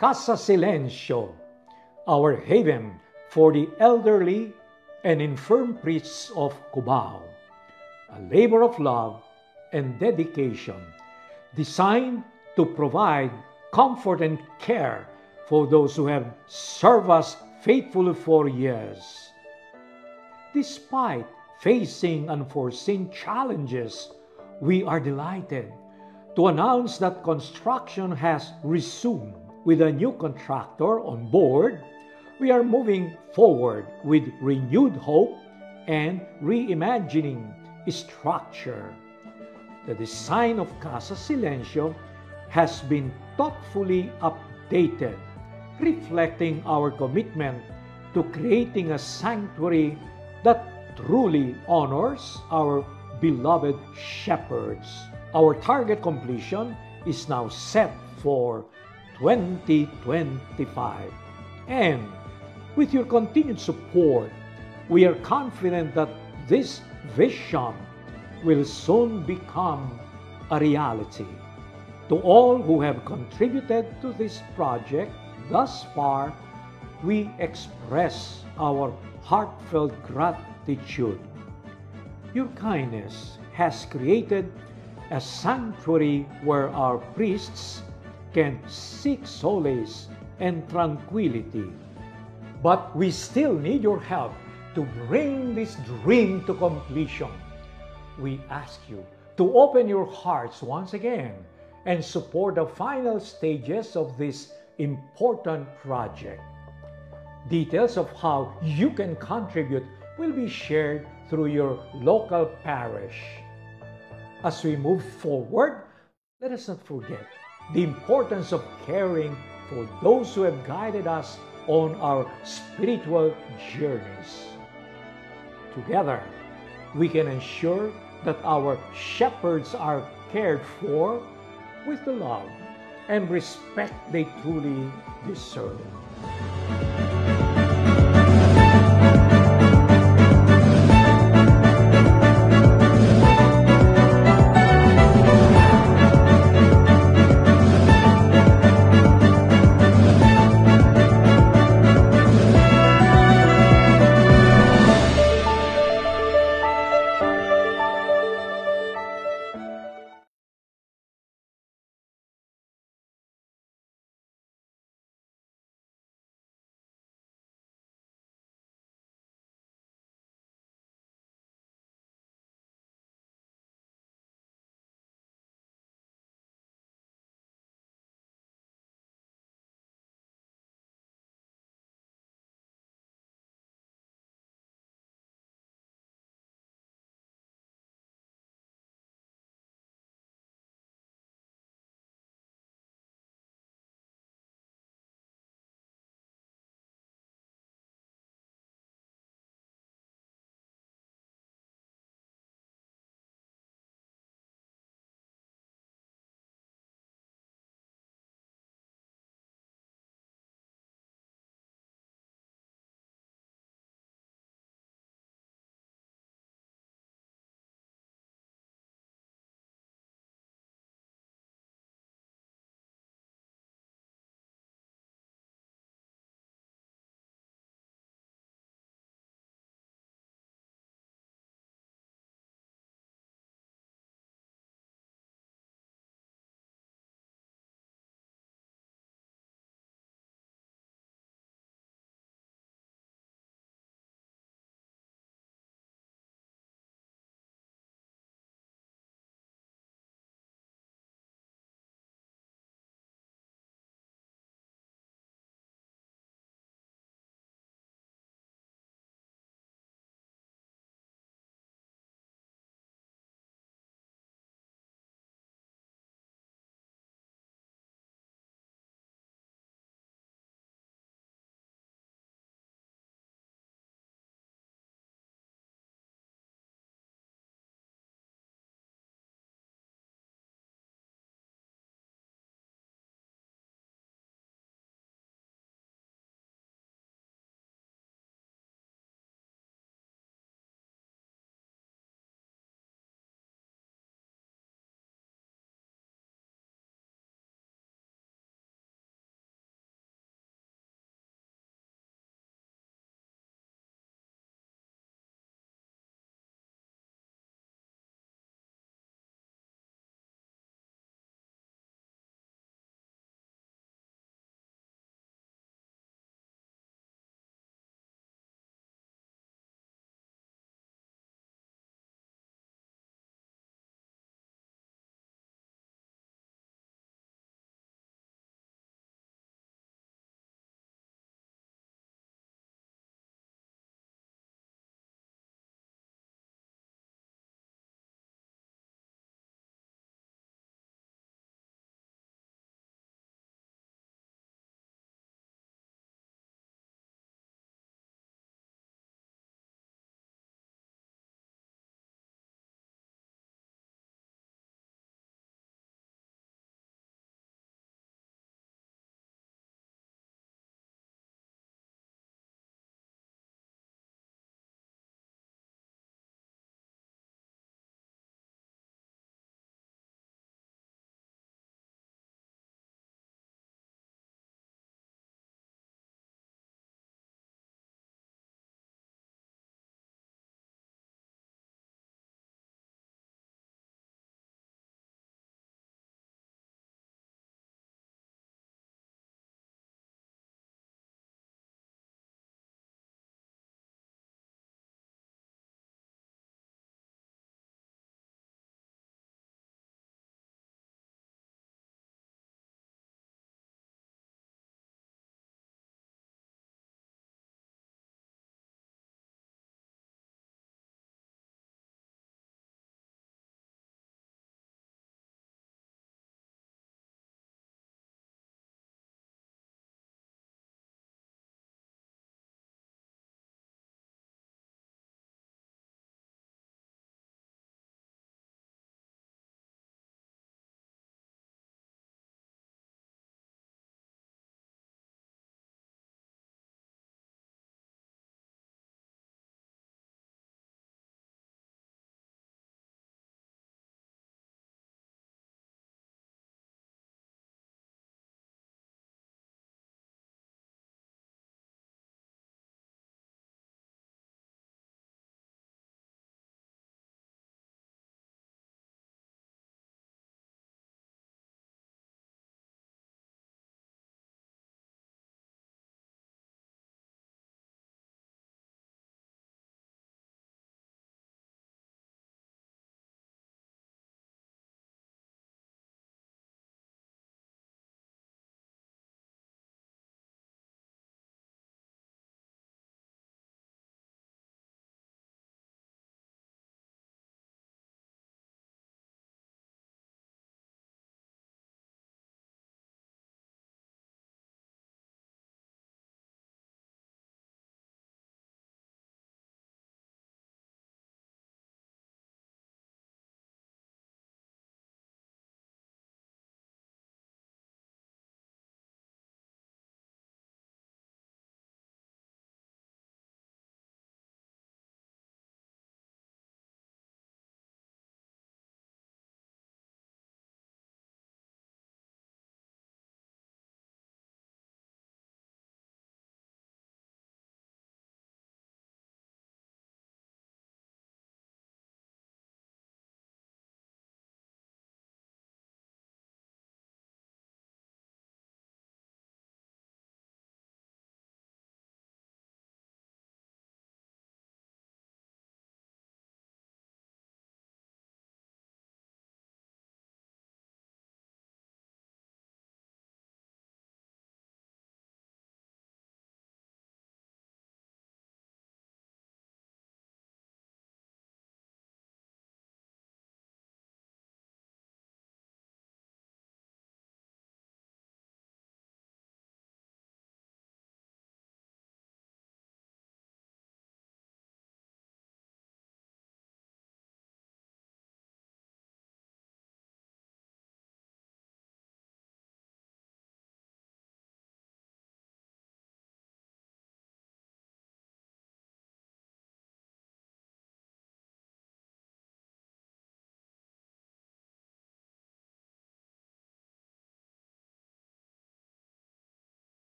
Casa Silencio, our haven for the elderly and infirm priests of Cubao, a labor of love and dedication designed to provide comfort and care for those who have served us faithfully for years. Despite facing unforeseen challenges, we are delighted to announce that construction has resumed. With a new contractor on board, we are moving forward with renewed hope and reimagining structure. The design of Casa Silencio has been thoughtfully updated, reflecting our commitment to creating a sanctuary that truly honors our beloved shepherds. Our target completion is now set for 2025. And with your continued support, we are confident that this vision will soon become a reality. To all who have contributed to this project thus far, we express our heartfelt gratitude. Your kindness has created a sanctuary where our priests can seek solace and tranquility. But we still need your help to bring this dream to completion. We ask you to open your hearts once again and support the final stages of this important project. Details of how you can contribute will be shared through your local parish. As we move forward, let us not forget the importance of caring for those who have guided us on our spiritual journeys. Together, we can ensure that our shepherds are cared for with the love and respect they truly deserve.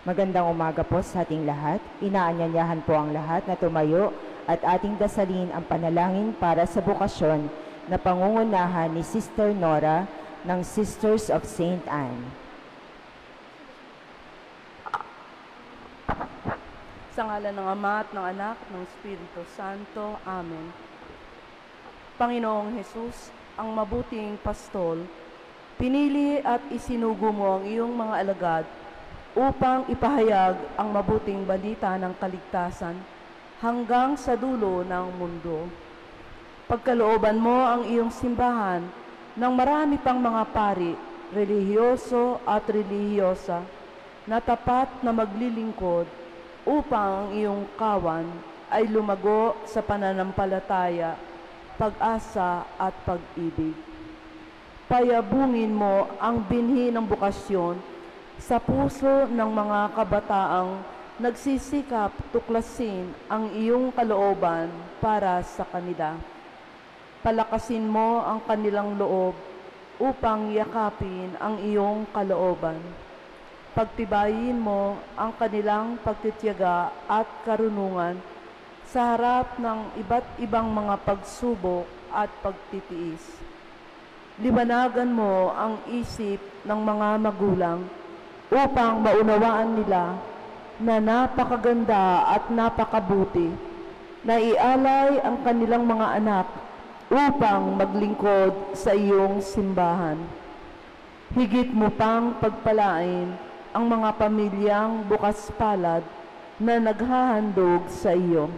Magandang umaga po sa ating lahat. Inaanyayahan po ang lahat na tumayo at ating dasalin ang panalangin para sa bukasyon na pangungunahan ni Sister Nora ng Sisters of St. Anne. Sa ngalan ng Ama at ng Anak, ng Espiritu Santo. Amen. Panginoong Hesus, ang mabuting pastol, pinili at isinugo mo ang iyong mga alagad upang ipahayag ang mabuting balita ng kaligtasan hanggang sa dulo ng mundo. Pagkalooban mo ang iyong simbahan ng marami pang mga pari, relihiyoso at relihiyosa, na tapat na maglilingkod upang ang iyong kawan ay lumago sa pananampalataya, pag-asa at pag-ibig. Payabungin mo ang binhi ng bukasyon sa puso ng mga kabataang nagsisikap tuklasin ang iyong kalooban para sa kanila. Palakasin mo ang kanilang loob upang yakapin ang iyong kalooban. Pagtibayin mo ang kanilang pagtitiyaga at karunungan sa harap ng iba't ibang mga pagsubok at pagtitiis. Liwanagan mo ang isip ng mga magulang upang maunawaan nila na napakaganda at napakabuti na ialay ang kanilang mga anak upang maglingkod sa iyong simbahan. Higit mo pang pagpalain ang mga pamilyang bukas palad na naghahandog sa iyo.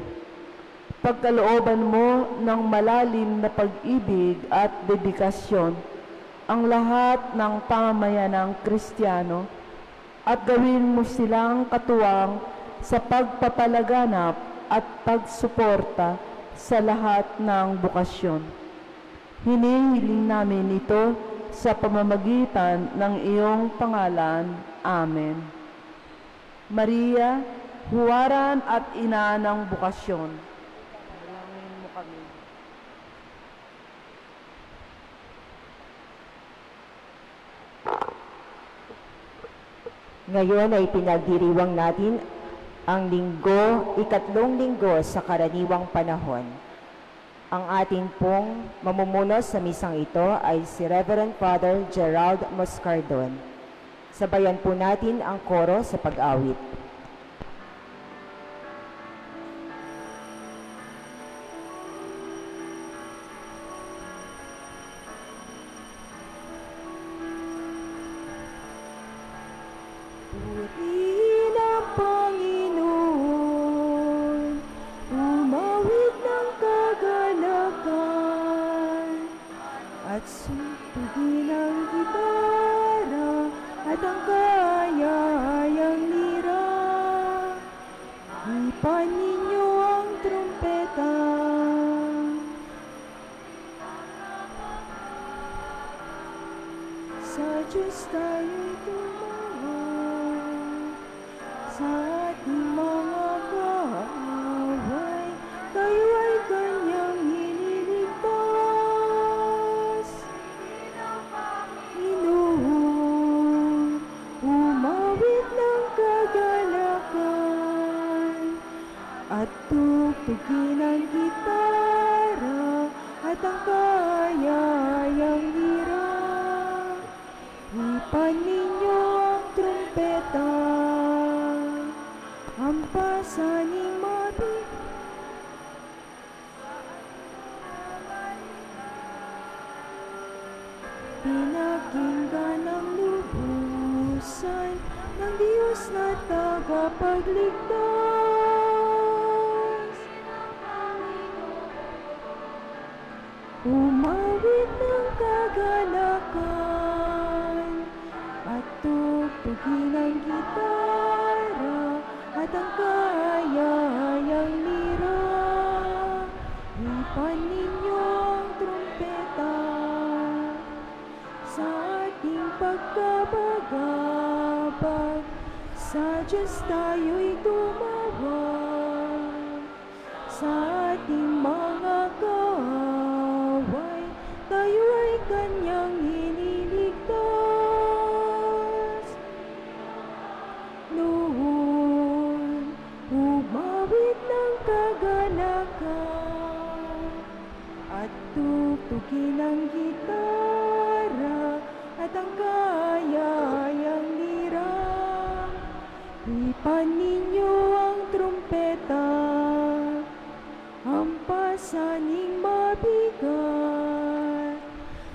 Pagkalooban mo ng malalim na pag-ibig at dedikasyon ang lahat ng pamayanang Kristiyano at gawin mo silang katuwang sa pagpapalaganap at pagsuporta sa lahat ng bukasyon. Hinihiling namin ito sa pamamagitan ng iyong pangalan. Amen. Maria, huwaran at ina ng bukasyon, dalangin mo kami. Ngayon ay pinagdiriwang natin ang ikatlong linggo sa karaniwang panahon. Ang ating pong mamumuno sa misang ito ay si Reverend Father Gerald Moscardon. Sabayan po natin ang koro sa pag-awit. Purihin ang Panginoon, umawit ng kagalakan, at sugtugin ang gitara at ang kaya-ayang lira. Hipan ninyo ang trumpeta. Sa Diyos tayo'y tumawag, sa ating mga kaaway, tayo ay Kanyang iniligtas. Panginoon, umawit ng kagalakan, at tugtugin ang gitara at ang kaya-ayang lira. Hipan ninyo ang trumpeta, hampasaning mabig. Pinakinggan ang lubusan ng Diyos na tagapagligtas. Umawit ng kagalakan, at tugtugin ang gitara at ang kaya-ayang lira. Hipan ninyo ang trumpeta, sa ating pagkabagabag, sa Diyos tayo'y tumawag. Sa ating mga kaaway, tayo ay Kanyang iniligtas. tugtugin ng gitara at ang kayayang lira. Ipan ninyo ang trumpeta, hampasaning mabigat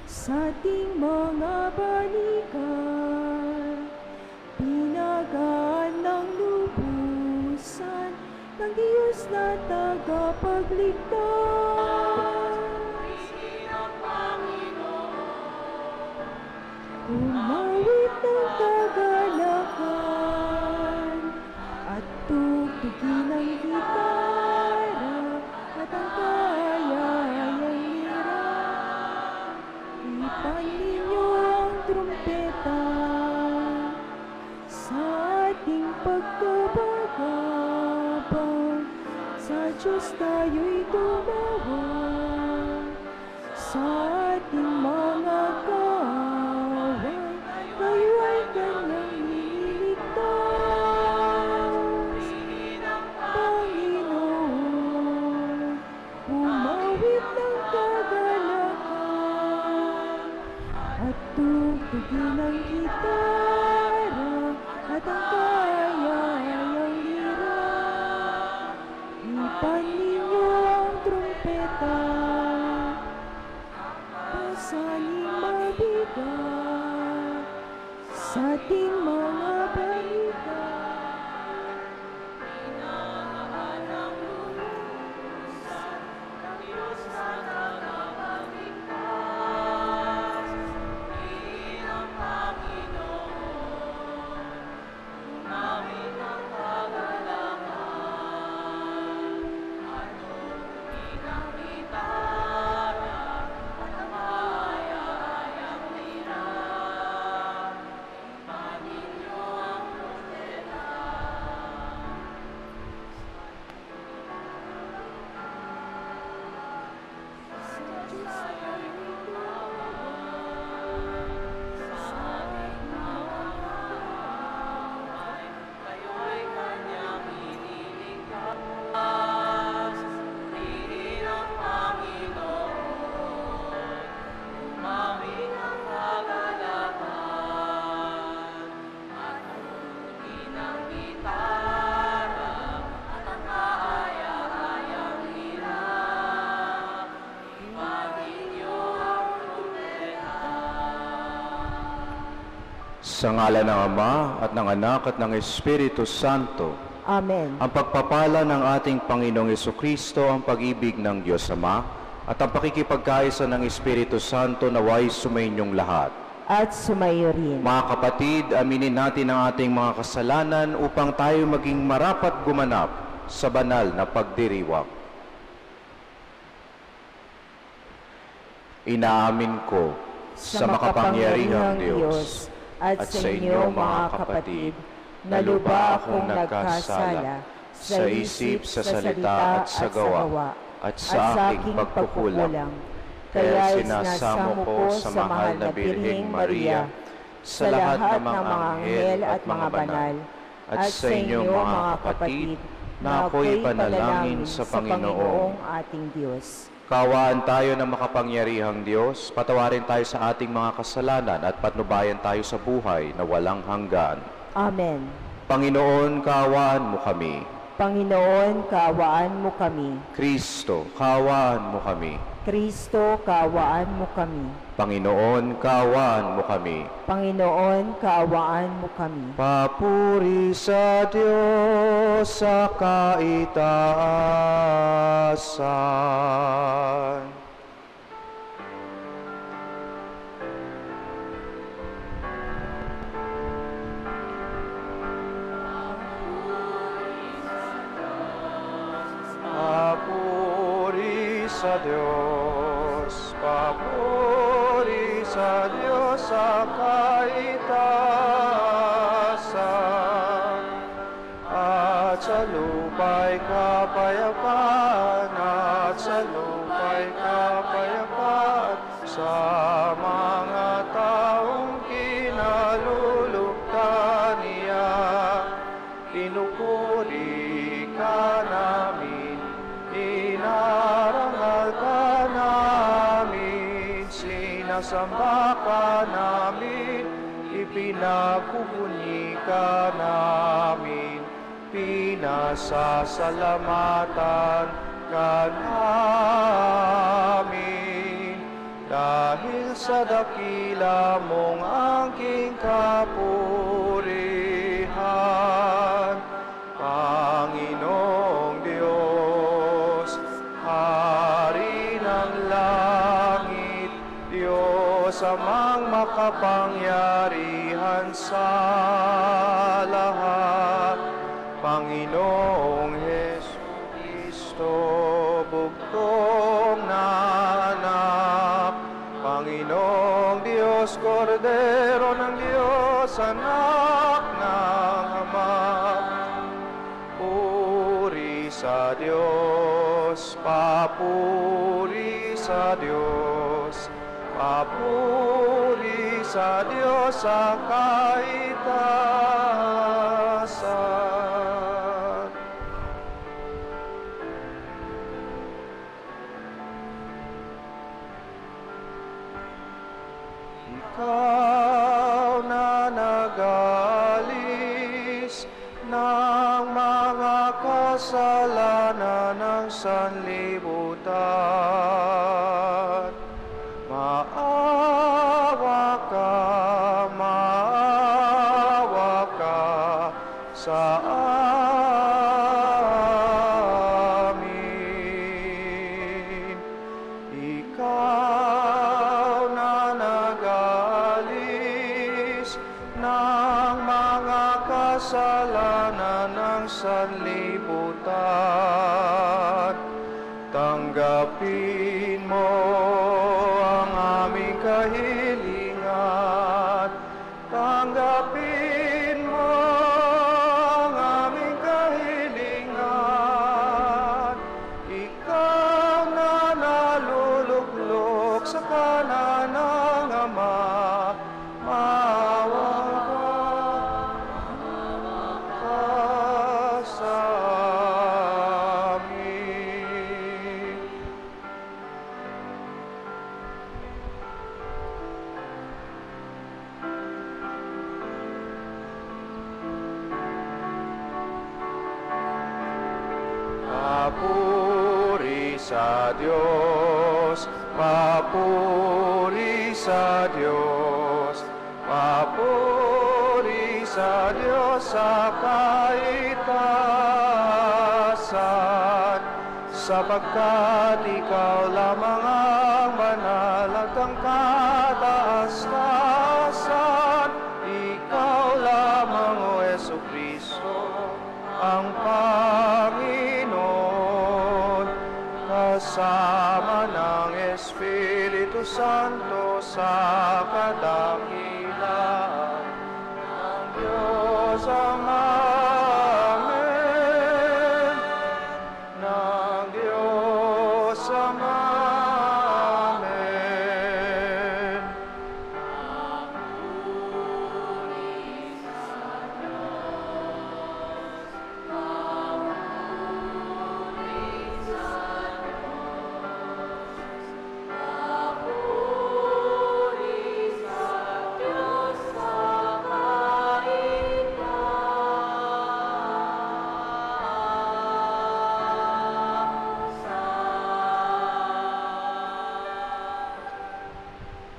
sa ating mga balikat. Pinagaan ng lubusan ng Diyos na tagapagligtas. Umawit ng kagalakan at tugtugin ng gitara at ang kayayang lira. Ipan ninyo ang trumpeta sa ating pagkabagabag. Sa Diyos tayo'y tumawag, sa ating mga kaaway tayo ay kanyang nililigtas. Panginoon, umawit ng kagalakan at tugtugin ng gitara at ang kayayang lira. Ipan ninyo ang trumpeta, pasaning mabigat sa ating mga balikat. Sa ngala ng Ama at ng Anak at ng Espiritu Santo. Amen. Ang pagpapala ng ating Panginoong Jesucristo, ang pag-ibig ng Diyos Ama, at ang pakikipagkaisa ng Espiritu Santo naway sumainyong lahat. At sumayo rin. Mga kapatid, aminin natin ang ating mga kasalanan upang tayo maging marapat gumanap sa banal na pagdiriwang. Inaamin ko sa makapangyarihang Diyos at sa inyo mga kapatid, na lubha akong nagkasala sa isip, sa salita at sa gawa, at sa aking pagkukulang. Kaya sinasamo ko sa mahal na Birheng Maria, sa lahat ng mga anghel at mga banal, at sa inyo mga kapatid, na ako'y panalangin sa Panginoong ating Diyos. Kaawaan tayo ng makapangyarihang Diyos, patawarin tayo sa ating mga kasalanan at patnubayan tayo sa buhay na walang hanggan. Amen. Panginoon, kaawaan mo kami. Panginoon, kaawaan mo kami. Kristo, kaawaan mo kami. Kristo, kaawaan mo kami. Panginoon, kaawaan mo kami. Panginoon, kaawaan mo kami. Papuri sa Diyos sa kaitaasan. Papuri sa Diyos, papuri sa Diyos sa kaitaasan, at sa lupa'y kapayapaan, at sa lupa'y kapayapaan, sa mga taong kinalulugtan niya. Pinupuri ka namin, inarangal ka namin. sinasamba ka namin, ipinagpupuni ka namin, pinasasalamatan ka namin. Dahil sa dakila mong angking kapurihan, Panginoong Diyos, Hari ng langit, Diyos amang makapangyarihan sa lahat, Panginoong Jesucristo, bugtong na anak, Panginoong Diyos, Kordero ng Diyos, anak ng Ama, puri sa Diyos, papuri sa Diyos, papuri sa Diyos sa kaitasan. Ikaw na nag-alis ng mga kasalanan ng sanlibutan, maawa ka sa amin. Ikaw na nag-alis ng mga kasalanan ng sanlibutan, tanggapin mo ang aming kahilingan, tanggapin mo ang aming kahilingan. Ikaw na naluluklok sa kanan ng Ama, maawa ka sa amin. Papuri sa Diyos, papuri sa Diyos, papuri sa Diyos sa kaitasan, sapagkat ikaw lamang ang banal at ang kataas-taasan, ikaw lamang, O Jesucristo, ang Panginoon, kasama ng Espiritu Santo sa kadakilaan ng Diyos Ama, amen, ng Diyos Ama, amen.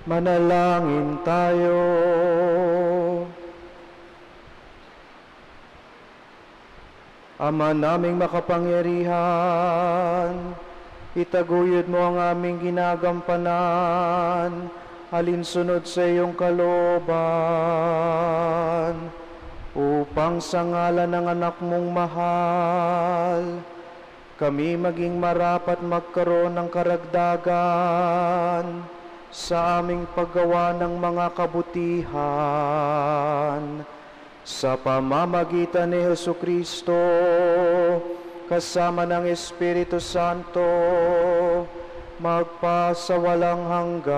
Manalangin tayo. Ama naming makapangyarihan, itaguyod mo ang aming ginagampanan, alinsunod sa iyong kalooban, upang sa ngalan ng anak mong mahal, kami maging marapat magkaroon ng karagdagan sa aming paggawa ng mga kabutihan, sa pamamagitan ni Jesucristo, kasama ng Espiritu Santo, magpasawalang hanggan.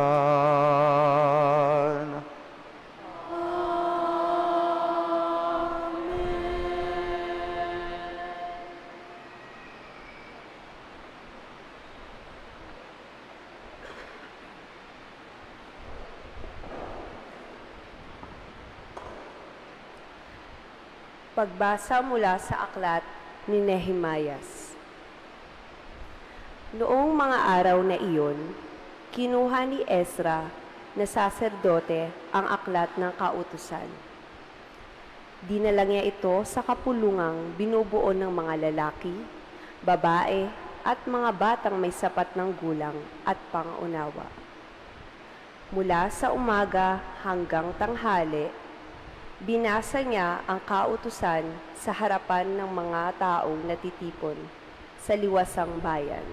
Pagbasa mula sa aklat ni Nehemias. Noong mga araw na iyon, kinuha ni Ezra na saserdote ang aklat ng kautusan. Dinala niya ito sa kapulungang binubuo ng mga lalaki, babae, at mga batang may sapat ng gulang at pangunawa. Mula sa umaga hanggang tanghali, binasa niya ang kautusan sa harapan ng mga taong natitipon sa liwasang bayan.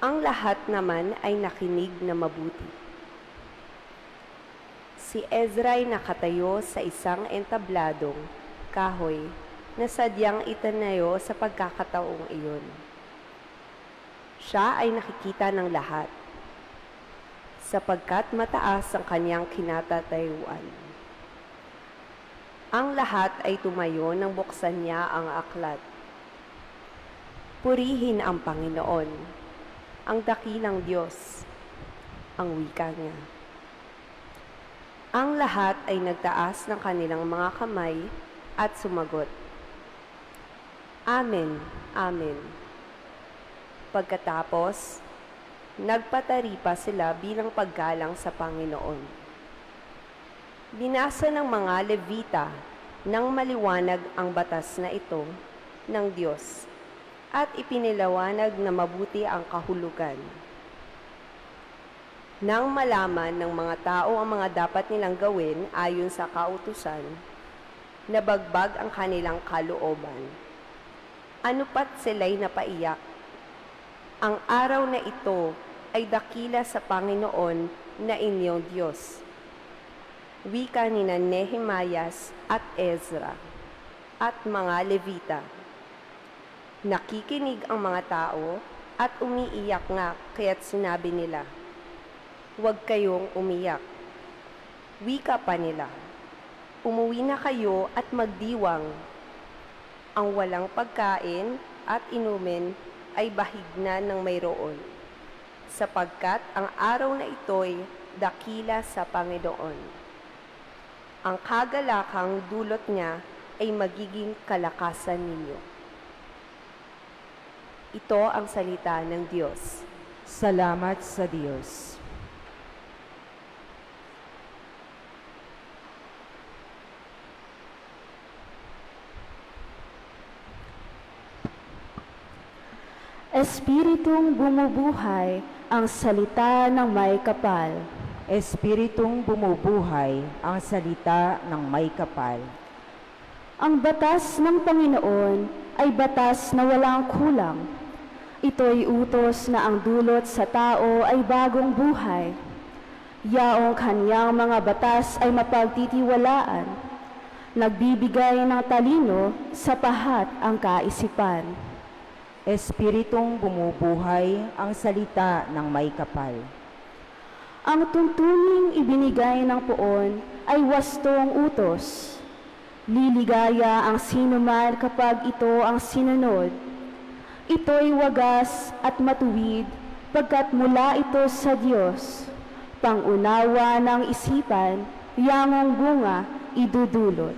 Ang lahat naman ay nakinig na mabuti. Si Ezra ay nakatayo sa isang entabladong kahoy na sadyang itanayo sa pagkakataong iyon. Siya ay nakikita ng lahat, sapagkat mataas ang kanyang kinatatayuan. Ang lahat ay tumayo nang buksan niya ang aklat. Purihin ang Panginoon, ang dakilang Diyos, ang wika niya. Ang lahat ay nagtaas ng kanilang mga kamay at sumagot, Amen, Amen. Pagkatapos, nagpatari pa sila bilang paggalang sa Panginoon. Binasa ng mga Levita nang maliwanag ang batas na ito ng Diyos at ipiniliwanag na mabuti ang kahulugan. Nang malaman ng mga tao ang mga dapat nilang gawin ayon sa kautusan, nabagbag ang kanilang kalooban. Ano pat sila'y napaiyak. Ang araw na ito ay dakila sa Panginoon na inyong Diyos. Wika ni Nehemias at Ezra at mga Levita. Nakikinig ang mga tao at umiiyak nga kaya't sinabi nila, Huwag kayong umiyak. Wika pa nila, Umuwi na kayo at magdiwang. Ang walang pagkain at inumin ay bahig na ng mayroon, sapagkat ang araw na ito'y dakila sa Panginoon. Ang kagalakang dulot niya ay magiging kalakasan ninyo. Ito ang salita ng Diyos. Salamat sa Diyos. Espiritong bumubuhay ang salita ng may kapal. Espiritong bumubuhay ang salita ng may kapal. Ang batas ng Panginoon ay batas na walang kulang. Ito'y utos na ang dulot sa tao ay bagong buhay. Yaong kanyang mga batas ay mapagtitiwalaan. Nagbibigay ng talino sa pahat ang kaisipan. Espiritong bumubuhay ang salita ng may kapal. Ang tuntuning ibinigay ng poon ay wastong utos. Liligaya ang sinuman kapag ito ang sinunod. Ito'y wagas at matuwid pagkat mula ito sa Diyos. Pangunawa ng isipan, yamang bunga idudulot.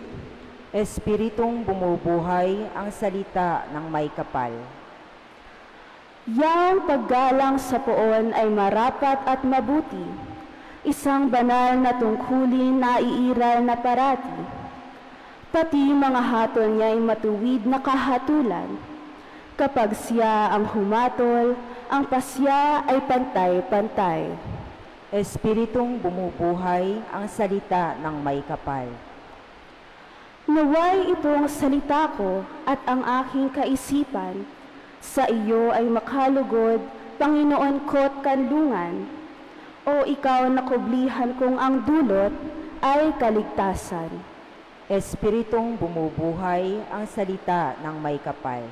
Espiritong bumubuhay ang salita ng may kapal. Yang paggalang sa poon ay marapat at mabuti, isang banal na tungkulin na iiral na parati. Pati mga hatol niya ay matuwid na kahatulan. Kapag siya ang humatol, ang pasya ay pantay-pantay. Espiritong bumubuhay ang salita ng may kapal. Naway itong salita ko at ang aking kaisipan, sa iyo ay makalugod, Panginoon ko't kanlungan. O ikaw na kublihan kong ang dulot ay kaligtasan. Espiritong bumubuhay ang salita ng may kapal.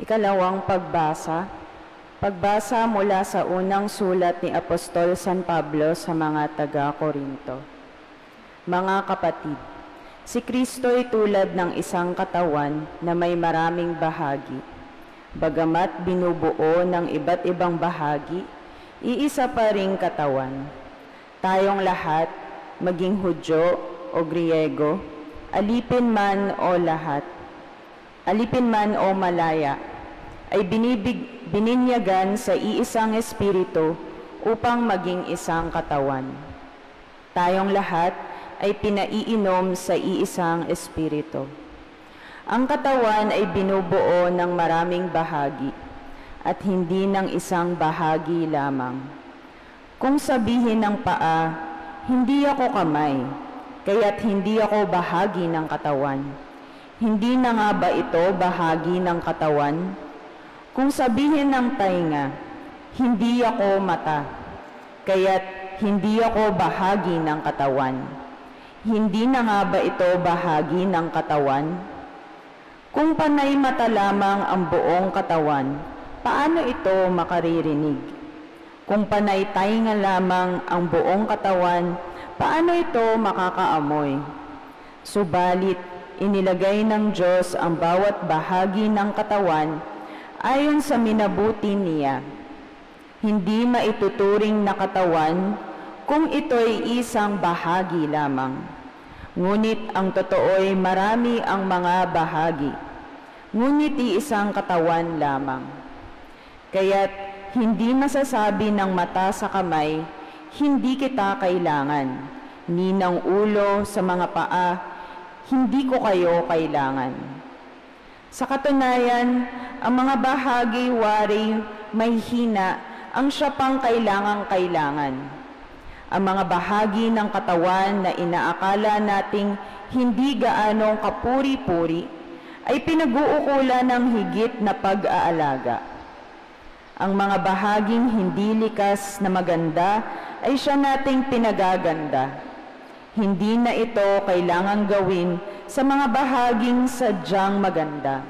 Ikalawang pagbasa. Pagbasa mula sa unang sulat ni Apostol San Pablo sa mga taga-Korinto. Mga kapatid, si Kristo ay tulad ng isang katawan na may maraming bahagi. Bagamat binubuo ng iba't ibang bahagi, iisa pa ring katawan. Tayong lahat, maging Hudyo o Griego, alipin man o malaya, ay bininyagan sa iisang espiritu upang maging isang katawan. Tayong lahat ay pinaiinom sa iisang espiritu. Ang katawan ay binubuo ng maraming bahagi at hindi ng isang bahagi lamang. Kung sabihin ng paa, hindi ako kamay, kaya't hindi ako bahagi ng katawan. Hindi na nga ba ito bahagi ng katawan? Kung sabihin ng tainga, hindi ako mata, kaya't hindi ako bahagi ng katawan. Hindi na nga ba ito bahagi ng katawan? Kung panay mata lamang ang buong katawan, paano ito makaririnig? Kung panay tainga lamang ang buong katawan, paano ito makakaamoy? Subalit, inilagay ng Diyos ang bawat bahagi ng katawan ayon sa minabuti niya. Hindi maituturing na katawan kung ito'y isang bahagi lamang. Ngunit ang totoo'y marami ang mga bahagi, ngunit iisang katawan lamang. Kaya't hindi masasabi ng mata sa kamay, hindi kita kailangan, ni ng ulo sa mga paa, hindi ko kayo kailangan. Sa katunayan, ang mga bahagi wari may hina ang siya pang kailangang-kailangan. Ang mga bahagi ng katawan na inaakala nating hindi gaanong kapuri-puri ay pinag-uukulan ng higit na pag-aalaga. Ang mga bahaging hindi likas na maganda ay siya nating pinagaganda. Hindi na ito kailangang gawin sa mga bahaging sadyang maganda.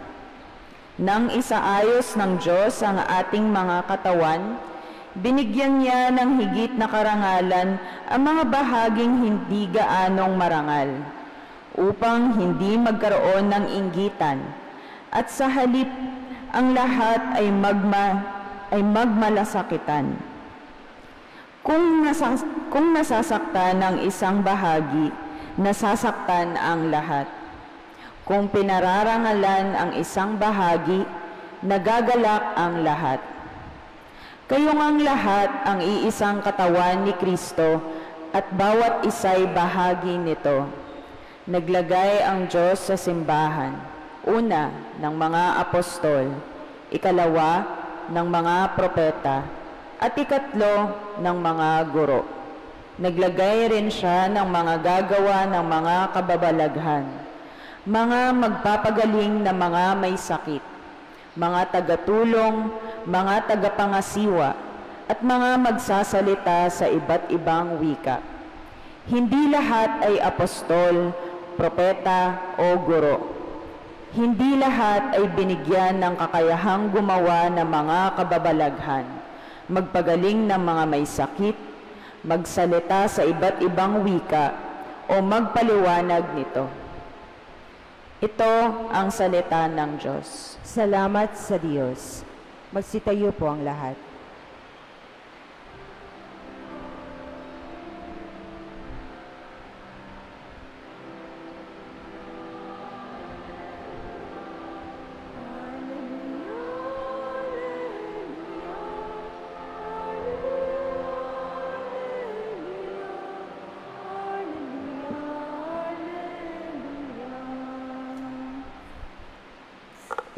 Nang isaayos ng Diyos ang ating mga katawan, binigyan niya ng higit na karangalan ang mga bahaging hindi gaanong marangal, upang hindi magkaroon ng inggitan, at sa halip ang lahat ay magmalasakitan. Kung nasasaktan ang isang bahagi, nasasaktan ang lahat. Kung pinararangalan ang isang bahagi, nagagalak ang lahat. Kayong ang lahat ang iisang katawan ni Kristo at bawat isa'y bahagi nito. Naglagay ang Diyos sa simbahan, una ng mga apostol, ikalawa ng mga propeta, at ikatlo ng mga guro. Naglagay rin siya ng mga gagawa ng mga kababalaghan, mga magpapagaling na mga may sakit, mga tagatulong, mga tagapangasiwa, at mga magsasalita sa iba't ibang wika. Hindi lahat ay apostol, propeta o guro. Hindi lahat ay binigyan ng kakayahang gumawa ng mga kababalaghan, magpagaling ng mga may sakit, magsalita sa iba't ibang wika, o magpaliwanag nito. Ito ang salita ng Diyos. Salamat sa Diyos. Magsitayo po ang lahat.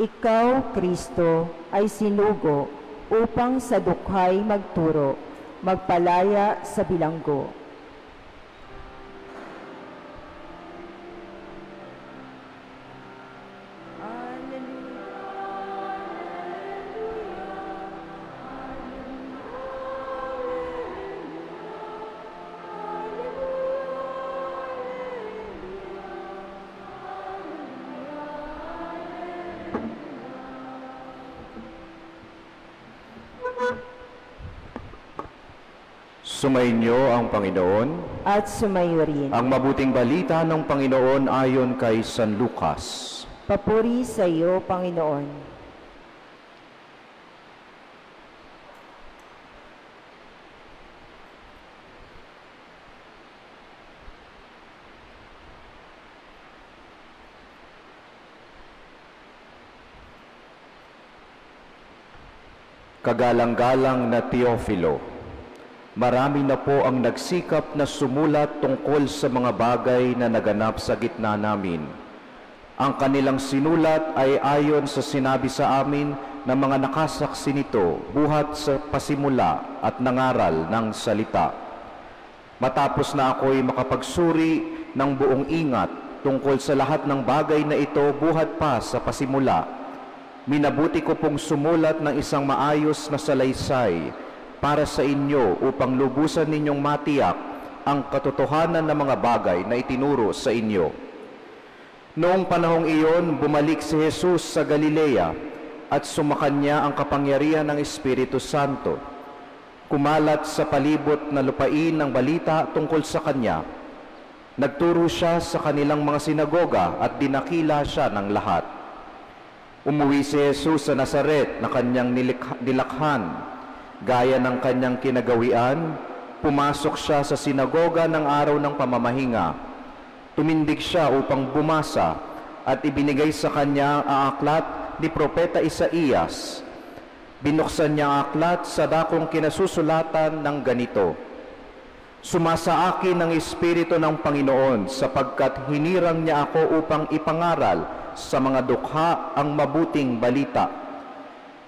Ikaw, Kristo, ay sinugo upang sa dukhay magturo, magpalaya sa bilanggo. Sumainyo ang Panginoon. At sumayo rin. Ang mabuting balita ng Panginoon ayon kay San Lucas. Papuri sa iyo, Panginoon. Kagalang-galang na Teofilo, marami na po ang nagsikap na sumulat tungkol sa mga bagay na naganap sa gitna namin. Ang kanilang sinulat ay ayon sa sinabi sa amin ng mga nakasaksi nito, buhat sa pasimula at nangaral ng salita. Matapos na ako'y makapagsuri ng buong ingat tungkol sa lahat ng bagay na ito buhat pa sa pasimula, minabuti ko pong sumulat ng isang maayos na salaysay para sa inyo upang lubusan ninyong matiyak ang katotohanan ng mga bagay na itinuro sa inyo. Noong panahong iyon, bumalik si Jesus sa Galilea at sumakanya ang kapangyarihan ng Espiritu Santo. Kumalat sa palibot na lupain ng balita tungkol sa kanya. Nagturo siya sa kanilang mga sinagoga at dinakila siya ng lahat. Umuwi si Jesus sa Nazaret na kanyang nilakhan. Gaya ng kanyang kinagawian, pumasok siya sa sinagoga ng araw ng pamamahinga. Tumindig siya upang bumasa at ibinigay sa kanya ang aklat ni Propeta Isaías. Binuksan niya ang aklat sa dakong kinasusulatan ng ganito: Sumasa akin ang Espiritu ng Panginoon sapagkat hinirang niya ako upang ipangaral sa mga dukha ang mabuting balita.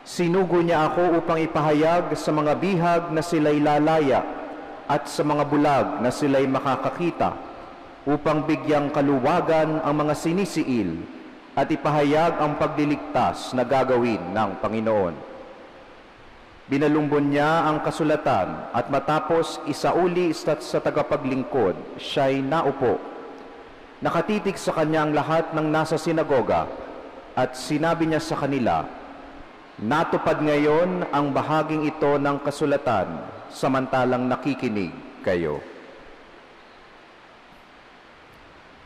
Sinugo niya ako upang ipahayag sa mga bihag na sila'y lalaya at sa mga bulag na sila'y makakakita, upang bigyang kaluwagan ang mga sinisiil at ipahayag ang pagliligtas na gagawin ng Panginoon. Binalumbon niya ang kasulatan at matapos isauli sa tagapaglingkod, siya'y naupo. Nakatitig sa kanya ang lahat ng nasa sinagoga at sinabi niya sa kanila, natupad ngayon ang bahaging ito ng kasulatan samantalang nakikinig kayo.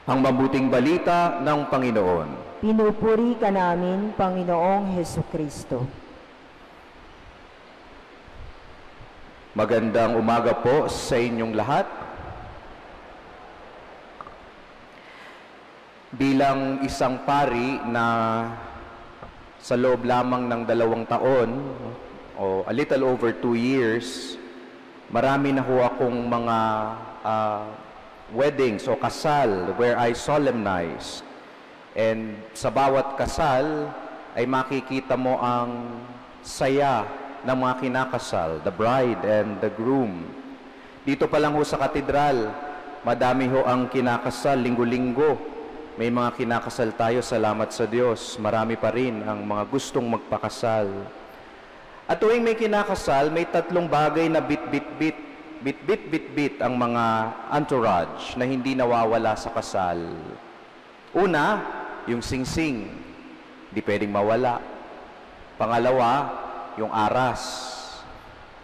Ang mabuting balita ng Panginoon. Pinupuri ka namin, Panginoong Hesukristo. Magandang umaga po sa inyong lahat. Bilang isang pari na sa loob lamang ng 2 taon o a little over 2 years, marami na ho akong mga weddings o kasal where I solemnize. And sa bawat kasal ay makikita mo ang saya ng mga kinakasal, the bride and the groom. Dito pa lang ho sa katedral, madami ho ang kinakasal linggo-linggo. May mga kinakasal tayo, salamat sa Diyos. Marami pa rin ang mga gustong magpakasal. At tuwing may kinakasal, may 3 bagay na bit-bit ang mga entourage na hindi nawawala sa kasal. Una, yung singsing. Di pwedeng mawala. Pangalawa, yung aras.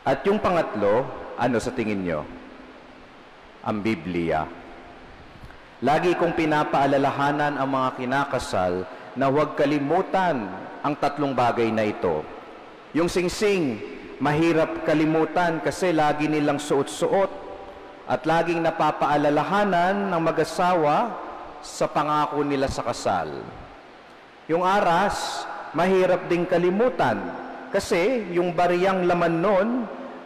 At yung pangatlo, ano sa tingin nyo? Ang Biblia. Lagi kong pinapaalalahanan ang mga kinakasal na huwag kalimutan ang 3 bagay na ito. Yung singsing, mahirap kalimutan kasi lagi nilang suot-suot at laging napapaalalahanan ng mag-asawa sa pangako nila sa kasal. Yung aras, mahirap ding kalimutan kasi yung bariyang laman nun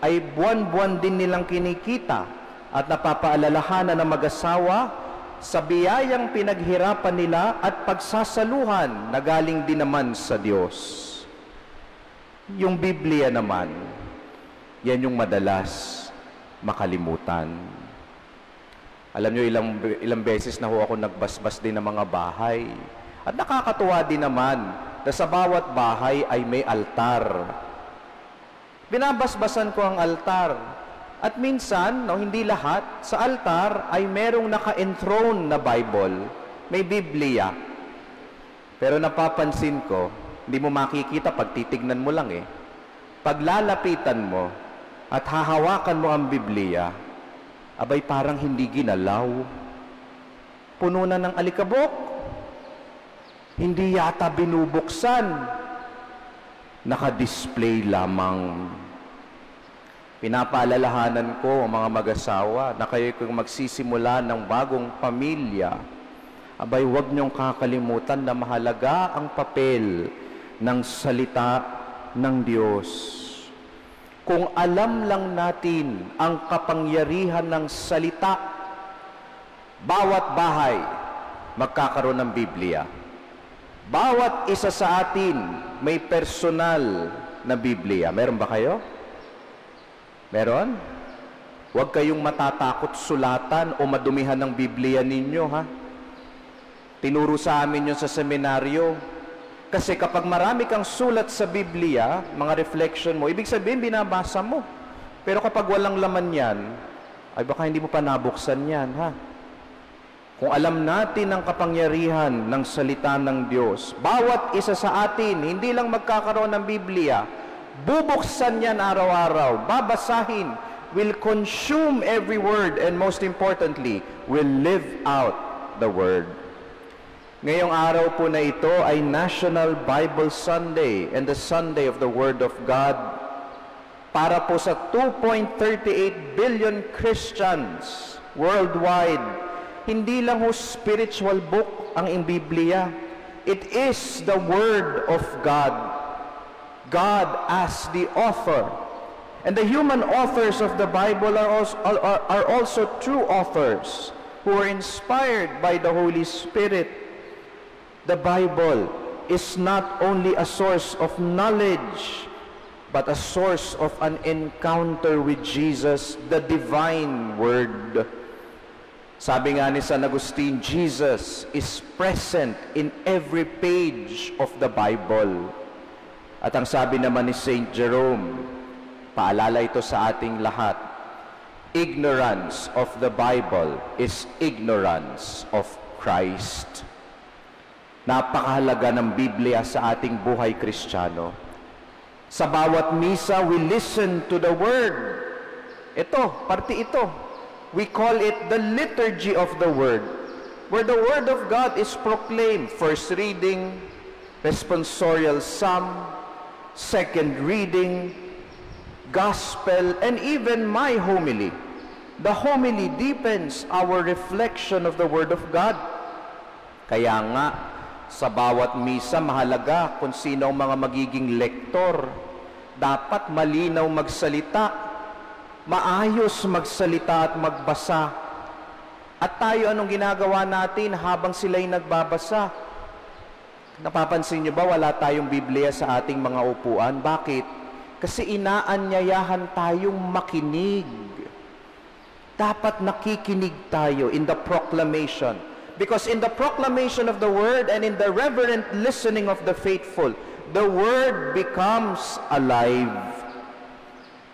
ay buwan-buwan din nilang kinikita at napapaalalahanan ng mag-asawa sa biyayang pinaghirapan nila at pagsasaluhan na galing din naman sa Diyos. Yung Biblia naman, yan yung madalas makalimutan. Alam nyo, ilang beses na ho ako nagbasbas din ng mga bahay. At nakakatuwa din naman na sa bawat bahay ay may altar. Binabasbasan ko ang altar. At minsan, hindi lahat, sa altar ay merong naka-enthrone na Bible, may Biblia. Pero napapansin ko, hindi mo makikita pag titignan mo lang eh. Pag lalapitan mo, at hahawakan mo ang Biblia, abay parang hindi ginalaw. Puno na ng alikabok. Hindi yata binubuksan. Naka-display lamang. Pinapaalalahanan ko ang mga mag-asawa na kayo kung magsisimula ng bagong pamilya, abay huwag niyong kakalimutan na mahalaga ang papel ng salita ng Diyos. Kung alam lang natin ang kapangyarihan ng salita, bawat bahay magkakaroon ng Biblia. Bawat isa sa atin may personal na Biblia. Meron ba kayo? Meron? Huwag kayong matatakot sulatan o madumihan ng Biblia ninyo, ha? Tinuro sa amin yun sa seminaryo. Kasi kapag marami kang sulat sa Biblia, mga reflection mo, ibig sabihin binabasa mo. Pero kapag walang laman yan, ay baka hindi mo pa nabuksan yan, ha? Kung alam natin ang kapangyarihan ng salita ng Diyos, bawat isa sa atin, hindi lang magkakaroon ng Biblia, bubuksan yan araw-araw, babasahin, will consume every word, and most importantly, will live out the word. Ngayong araw po na ito ay National Bible Sunday and the Sunday of the Word of God para po sa 2.38 billion Christians worldwide. Hindi lang ho spiritual book ang Biblia. It is the Word of God. God as the author. And the human authors of the Bible are also true authors who are inspired by the Holy Spirit. The Bible is not only a source of knowledge, but a source of an encounter with Jesus, the divine Word. Sabi nga ni San Agustin, Jesus is present in every page of the Bible. At ang sabi naman ni Saint Jerome, paalala ito sa ating lahat, ignorance of the Bible is ignorance of Christ. Napakahalaga ng Biblia sa ating buhay Kristiyano. Sa bawat misa, we listen to the Word. Ito, parte ito. We call it the liturgy of the Word, where the Word of God is proclaimed. First reading, responsorial psalm, second reading, gospel, and even my homily. The homily deepens our reflection of the Word of God. Kaya nga, sa bawat misa, mahalaga kung sino ang mga magiging lektor. Dapat malinaw magsalita, maayos magsalita at magbasa. At tayo, anong ginagawa natin habang sila'y nagbabasa? Napapansin niyo ba wala tayong Biblia sa ating mga upuan? Bakit? Kasi inaanyayahan tayong makinig. Dapat nakikinig tayo in the proclamation. Because in the proclamation of the Word and in the reverent listening of the faithful, the Word becomes alive.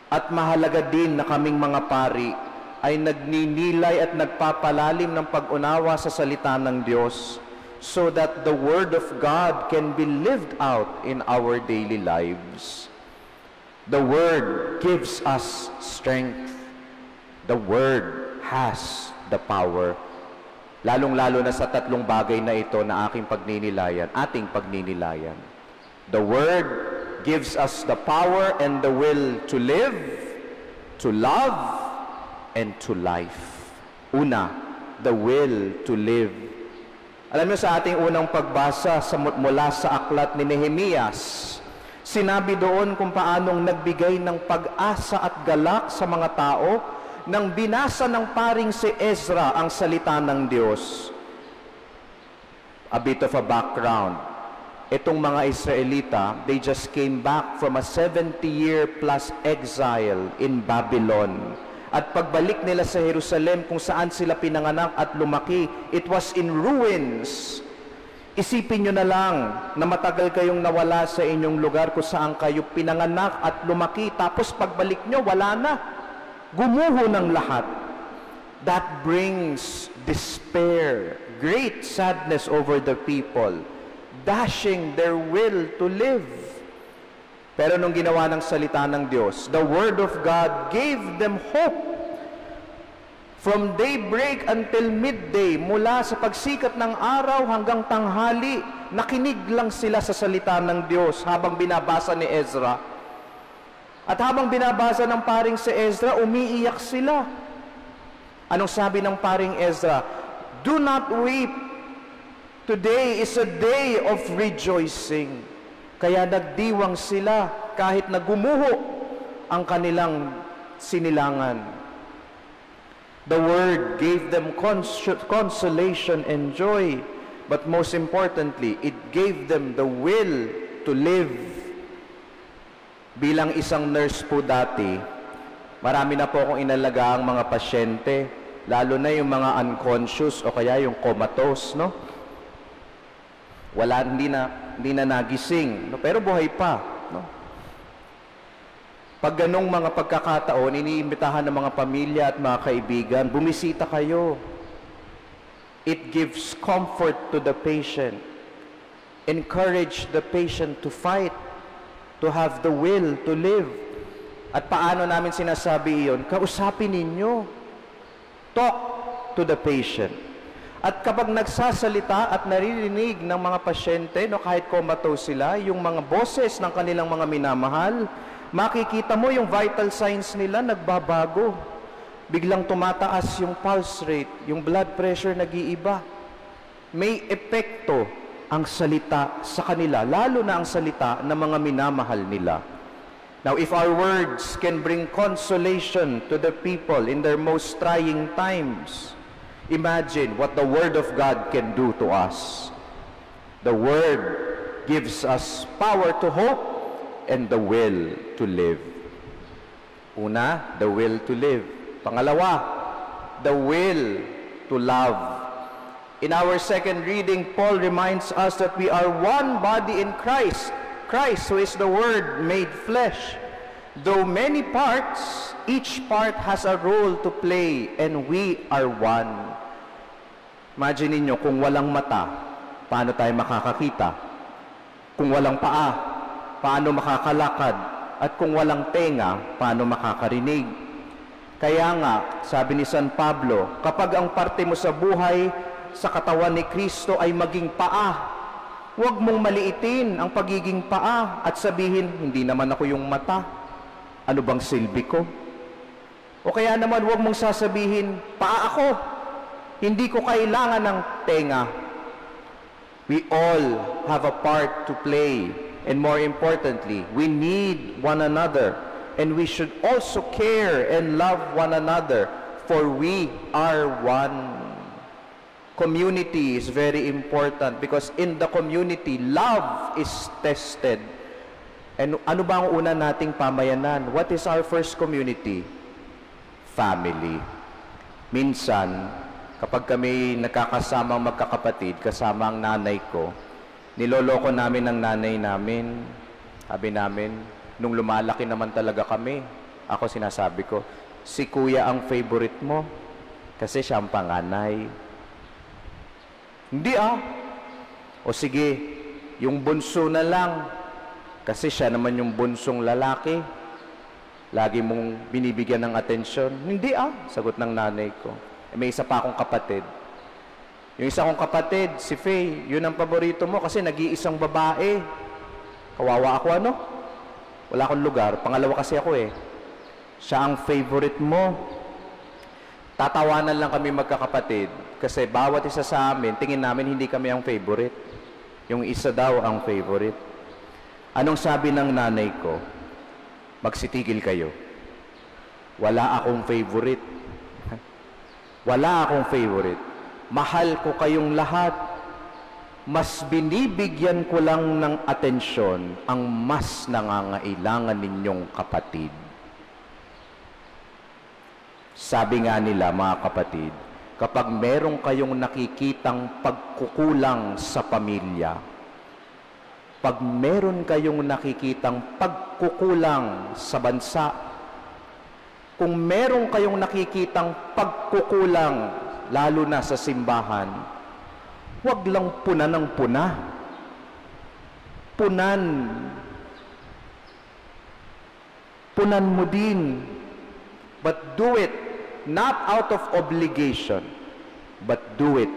At mahalaga din na kaming mga pari ay nagninilay at nagpapalalim ng pag-unawa sa salita ng Diyos so that the Word of God can be lived out in our daily lives. The Word gives us strength. The Word has the power. Lalong-lalo na sa tatlong bagay na ito na ating pagninilayan. The Word gives us the power and the will to live, to love, and to life. Una, the will to live. Alam niyo sa ating unang pagbasa mula sa aklat ni Nehemias, sinabi doon kung paanong nagbigay ng pag-asa at galak sa mga tao nang binasa ng paring si Ezra ang salita ng Diyos. A bit of a background. Itong mga Israelita, they just came back from a 70-year plus exile in Babylon. At pagbalik nila sa Jerusalem kung saan sila pinanganak at lumaki, it was in ruins. Isipin nyo na lang na matagal kayong nawala sa inyong lugar kung saan kayo pinanganak at lumaki, tapos pagbalik nyo, wala na. Gumuho ng lahat. That brings despair, great sadness over the people, dashing their will to live. Pero nung ginawa ng salita ng Diyos, the Word of God gave them hope. From daybreak until midday, mula sa pagsikat ng araw hanggang tanghali, nakinig lang sila sa salita ng Diyos habang binabasa ni Ezra. At habang binabasa ng paring si Ezra, umiiyak sila. Anong sabi ng paring Ezra? Do not weep. Today is a day of rejoicing. Kaya nagdiwang sila kahit na gumuho ang kanilang sinilangan. The Word gave them consolation and joy, but most importantly, it gave them the will to live. Bilang isang nurse po dati, marami na po akong inalaga ang mga pasyente, lalo na yung mga unconscious o kaya yung comatose, no? Hindi na nagising, no? Pero buhay pa, no? Pag ganong mga pagkakataon, iniimbitahan ng mga pamilya at mga kaibigan, bumisita kayo. It gives comfort to the patient. Encourage the patient to fight, to have the will to live. At paano namin sinasabi iyon? Kausapin ninyo. Talk to the patient. At kapag nagsasalita at naririnig ng mga pasyente, no, kahit comatose sila, yung mga boses ng kanilang mga minamahal, makikita mo yung vital signs nila nagbabago. Biglang tumataas yung pulse rate, yung blood pressure nag-iiba. May epekto ang salita sa kanila, lalo na ang salita ng mga minamahal nila. Now, if our words can bring consolation to the people in their most trying times, imagine what the Word of God can do to us. The Word gives us power to hope and the will to live. Una, the will to live. Pangalawa, the will to love. In our second reading, Paul reminds us that we are one body in Christ. Christ, who is the Word made flesh. Though many parts, each part has a role to play, and we are one. Imagine niyo, kung walang mata, paano tayo makakakita? Kung walang paa, paano makakalakad? At kung walang tenga, paano makakarinig? Kaya nga, sabi ni San Pablo, kapag ang parte mo sa buhay sa katawan ni Kristo ay maging paa, huwag mong maliitin ang pagiging paa at sabihin, hindi naman ako yung mata. Ano bang silbi ko? O kaya naman, huwag mong sasabihin, paa ako. Hindi ko kailangan ng tenga. We all have a part to play. And more importantly, we need one another. And we should also care and love one another, for we are one. Community is very important because in the community, love is tested. And ano ba ang una nating pamayanan? What is our first community? Family. Minsan, kapag kami nakakasamang magkakapatid, kasama ang nanay ko, niloloko namin ng nanay namin. Sabi namin, nung lumalaki naman talaga kami, ako sinasabi ko, si kuya ang favorite mo kasi siya ang panganay. Hindi O sige, yung bunso na lang kasi siya naman yung bunsong lalaki. Lagi mong binibigyan ng atensyon. Hindi sagot ng nanay ko. May isa pa akong kapatid. Yung isa kong kapatid, si Faye, yun ang paborito mo kasi nag-iisang babae. Kawawa ako, ano? Wala akong lugar. Pangalawa kasi ako Siya ang favorite mo. Tatawanan lang kami magkakapatid kasi bawat isa sa amin, tingin namin hindi kami ang favorite. Yung isa daw ang favorite. Anong sabi ng nanay ko? Magsitigil kayo. Wala akong favorite. Wala akong favorite. Mahal ko kayong lahat. Mas binibigyan ko lang ng atensyon ang mas nangangailangan ninyong kapatid. Sabi nga nila, mga kapatid, kapag meron kayong nakikitang pagkukulang sa pamilya, pag meron kayong nakikitang pagkukulang sa bansa, kung meron kayong nakikitang pagkukulang, lalo na sa simbahan, huwag lang punan ng puna. Punan. punan mo din. But do it not out of obligation, but do it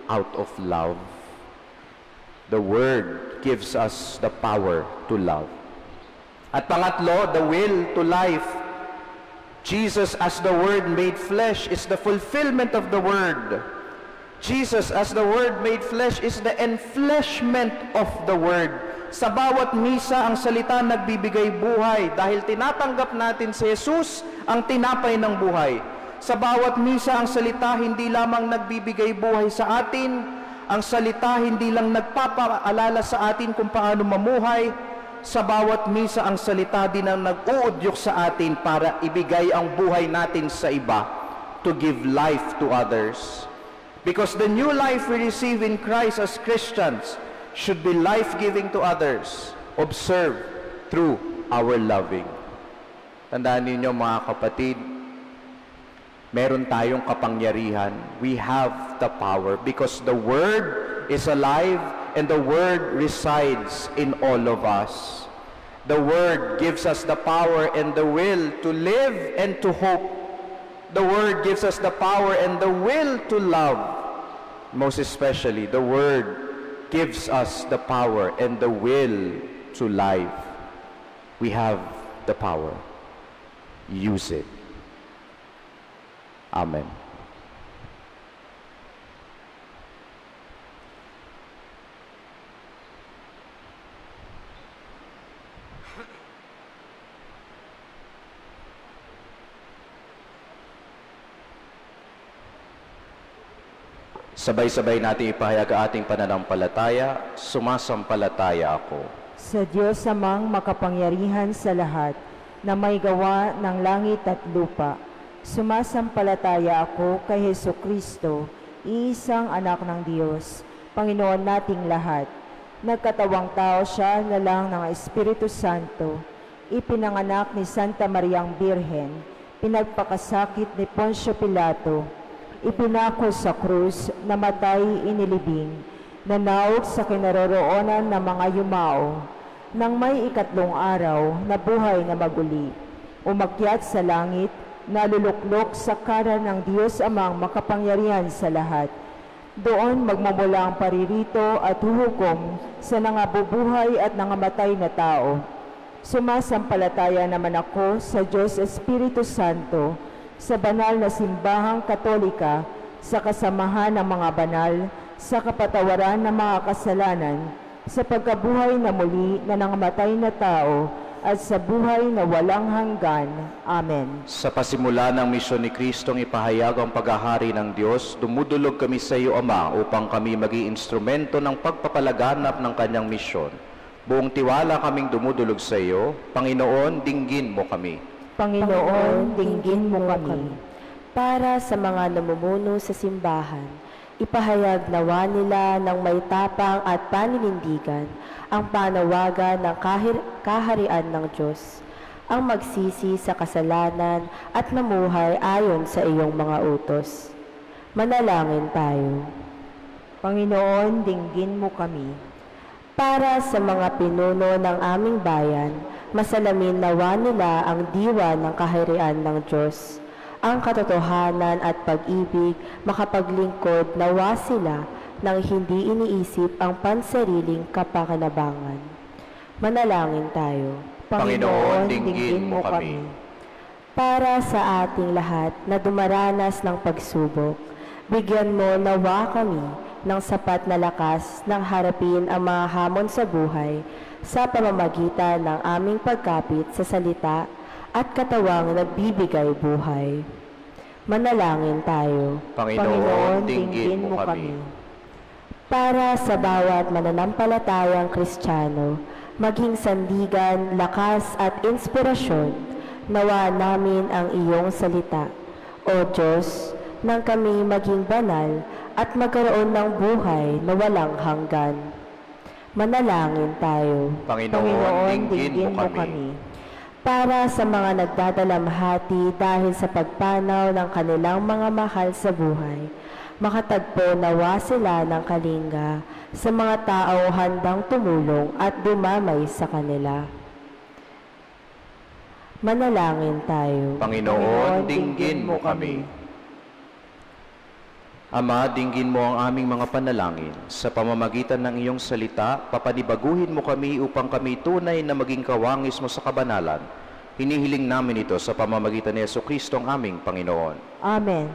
out of love. The Word gives us the power to love. At pangatlo, the will to life. Jesus as the Word made flesh is the fulfillment of the Word. Jesus as the Word made flesh is the enfleshment of the Word. Sa bawat misa, ang salita nagbibigay buhay dahil tinatanggap natin si Jesus ang tinapay ng buhay. Sa bawat misa, ang salita hindi lamang nagbibigay buhay sa atin, ang salita hindi lang nagpapaalala sa atin kung paano mamuhay. Sa bawat misa, ang salita din ang nag-uudyok sa atin para ibigay ang buhay natin sa iba, to give life to others. Because the new life we receive in Christ as Christians should be life-giving to others, observed through our loving. Tandaan ninyo mga kapatid, meron tayong kapangyarihan. We have the power because the Word is alive and the Word resides in all of us. The Word gives us the power and the will to live and to hope. The Word gives us the power and the will to love. Most especially, the Word gives us the power and the will to life. We have the power. Use it. Amen. Sabay-sabay natin ipahayag ang ating pananampalataya. Sumasampalataya ako sa Diyos Amang makapangyarihan sa lahat, na may gawa ng langit at lupa. Sumasampalataya ako kay Hesukristo, iisang anak ng Diyos, Panginoon nating lahat. Nagkatawang tao siya na lang ng Espiritu Santo, ipinanganak ni Santa Mariang Birhen, pinagpakasakit ni Poncio Pilato, ipinako sa krus, namatay, inilibing, nanaog sa kinaroroonan ng mga yumao, nang may ikatlong araw, nabuhay na maguli, umakyat sa langit, naluluklok sa kanan ng Diyos Amang makapangyarihan sa lahat. Doon magmumula ang paririto at huhukom sa nangabubuhay at nangamatay na tao. Sumasampalataya naman ako sa Diyos Espiritu Santo, sa banal na simbahang katolika, sa kasamahan ng mga banal, sa kapatawaran ng mga kasalanan, sa pagkabuhay na muli na nangamatay na tao, at sa buhay na walang hanggan. Amen. Sa pasimula ng misyon ni Kristong ipahayag ang paghahari ng Diyos, dumudulog kami sa iyo, Ama, upang kami maging instrumento ng pagpapalaganap ng kanyang misyon. Buong tiwala kaming dumudulog sa iyo. Panginoon, dinggin mo kami. Panginoon, dinggin mo kami. Para sa mga namumuno sa simbahan, ipahayag nawa nila ng may tapang at paninindigan ang panawagan ng kaharian ng Diyos, ang magsisi sa kasalanan at mamuhay ayon sa iyong mga utos. Manalangin tayo. Panginoon, dinggin mo kami. Para sa mga pinuno ng aming bayan, masalamin nawa nila ang diwa ng kaharian ng Diyos, ang katotohanan at pag-ibig, makapaglingkod nawa sila nang hindi iniisip ang pansariling kapakinabangan. Manalangin tayo. Panginoon, dinggin mo kami. Para sa ating lahat na dumaranas ng pagsubok, bigyan mo nawa kami ng sapat na lakas nang harapin ang mga hamon sa buhay sa pamamagitan ng aming pagkapit sa salita at katawang nagbibigay buhay. Manalangin tayo. Panginoon, dinggin mo kami. Para sa bawat mananampalatayang Kristiyano, maging sandigan, lakas at inspirasyon, nawa namin ang iyong salita. O Diyos, nang kami maging banal at magkaroon ng buhay na walang hanggan. Manalangin tayo. Panginoon, dinggin mo kami. Para sa mga nagdadalamhati dahil sa pagpanaw ng kanilang mga mahal sa buhay, makatagpo nawa sila ng kalinga sa mga tao handang tumulong at dumamay sa kanila. Manalangin tayo. Panginoon, dinggin mo kami. Ama, dinggin mo ang aming mga panalangin. Sa pamamagitan ng iyong salita, papanibaguhin mo kami upang kami tunay na maging kawangis mo sa kabanalan. Hinihiling namin ito sa pamamagitan ni Jesucristo ang aming Panginoon. Amen.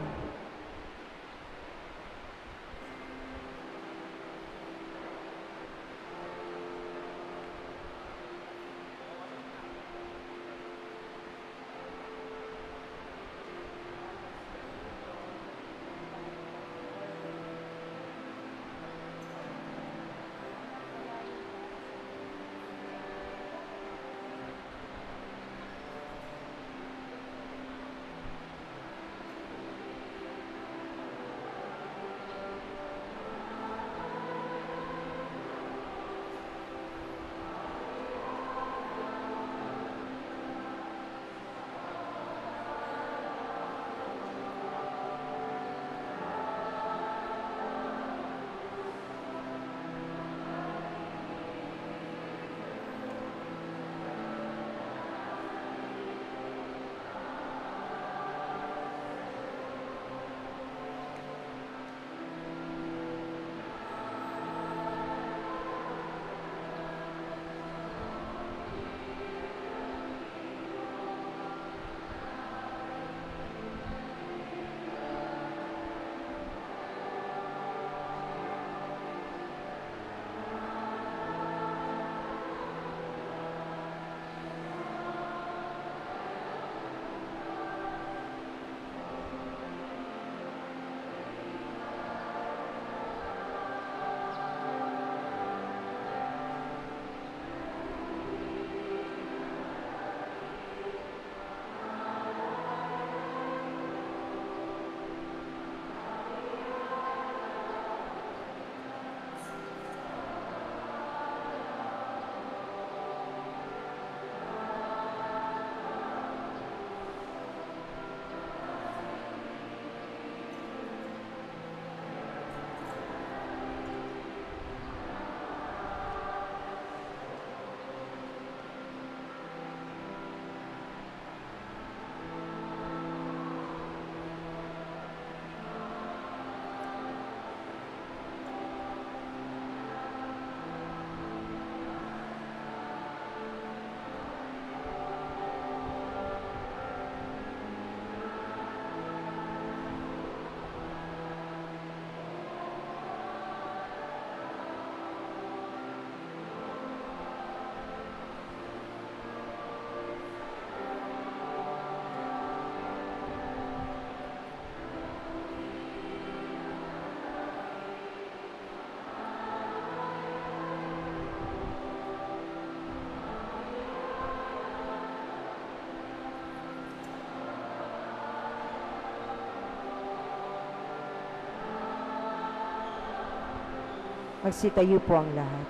Magsitayo po ang lahat.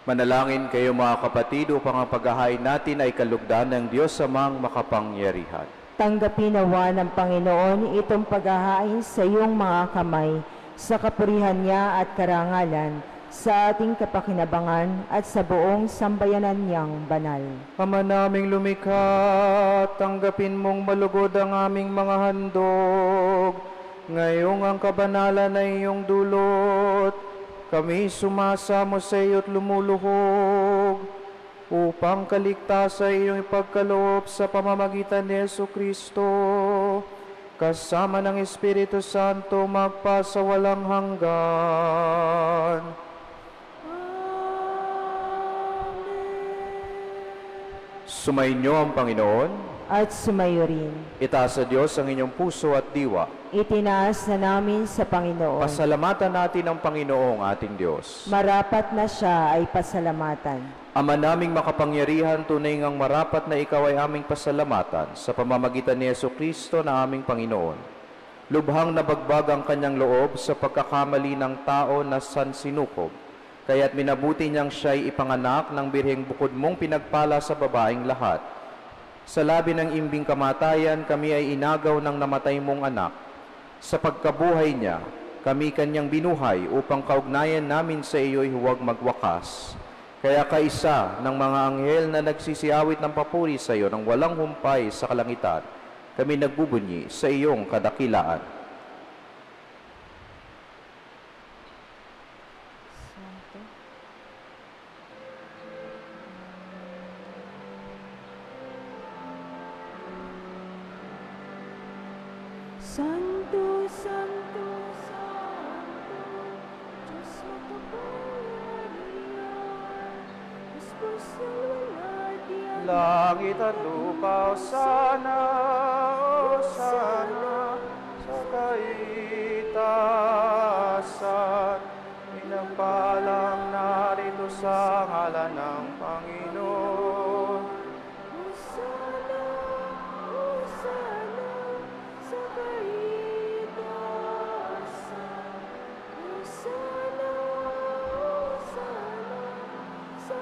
Manalangin kayo mga kapatid upang ang paghahain natin ay kalugdan ng Diyos Amang makapangyarihan. Tanggapin nawa ng Panginoon itong paghahain sa iyong mga kamay, sa kapurihan niya at karangalan, sa ating kapakinabangan at sa buong sambayanan niyang banal. Ama naming lumikha, tanggapin mong malugod ang aming mga handog. Ngayong ang kabanalan ay iyong dulot, kami sumasamo sa iyo't lumuluhog, upang kaligtasan iyong ipagkaloob sa pamamagitan ni Jesucristo, kasama ng Espiritu Santo magpasawalang hanggan. Sumainyo ang Panginoon, at sumayo rin. itaas sa Diyos ang inyong puso at diwa. Itinaas na namin sa Panginoon. Pasalamatan natin ang Panginoong ating Diyos. Marapat na siya ay pasalamatan. Ama naming makapangyarihan, tunay ngang marapat na ikaw ay aming pasalamatan sa pamamagitan ni Jesucristo na aming Panginoon. Lubhang nabagbag ang kanyang loob sa pagkakamali ng tao na sansinukob. Kaya't minabuti niyang siya'y ipanganak ng birheng bukod mong pinagpala sa babaeng lahat. Sa labi ng imbing kamatayan, kami ay inagaw ng namatay mong anak. Sa pagkabuhay niya, kami kanyang binuhay upang kaugnayan namin sa iyo'y huwag magwakas. Kaya kaisa ng mga anghel na nagsisiawit ng papuri sa iyo ng walang humpay sa kalangitan, kami nagbubunyi sa iyong kadakilaan. Santo, Santo, Santo, Diyos sa kapangyarihan, Diyos po sa walat yan. Langit at lupa, Hosana, Hosana, sa kaitaasan. Pinagpalang narito sa ngalan ng Panginoon. Hosana, Hosana, sa kaitaasan. Hosana, Hosana, sa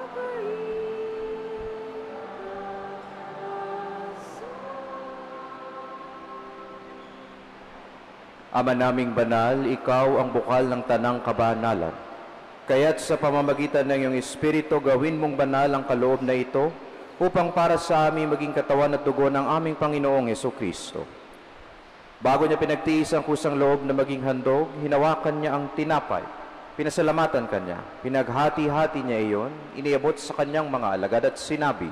Ama naming banal, ikaw ang bukal ng tanang kabanalan. Kaya't sa pamamagitan ng iyong Espiritu, gawin mong banal ang kaloob na ito upang para sa amin maging katawan at dugo ng aming Panginoong Hesukristo. Bago niya pinagtiis ang kusang loob na maging handog, hinawakan niya ang tinapay, pinasalamatan kanya, pinaghati-hati niya iyon, iniabot sa kanyang mga alagad at sinabi,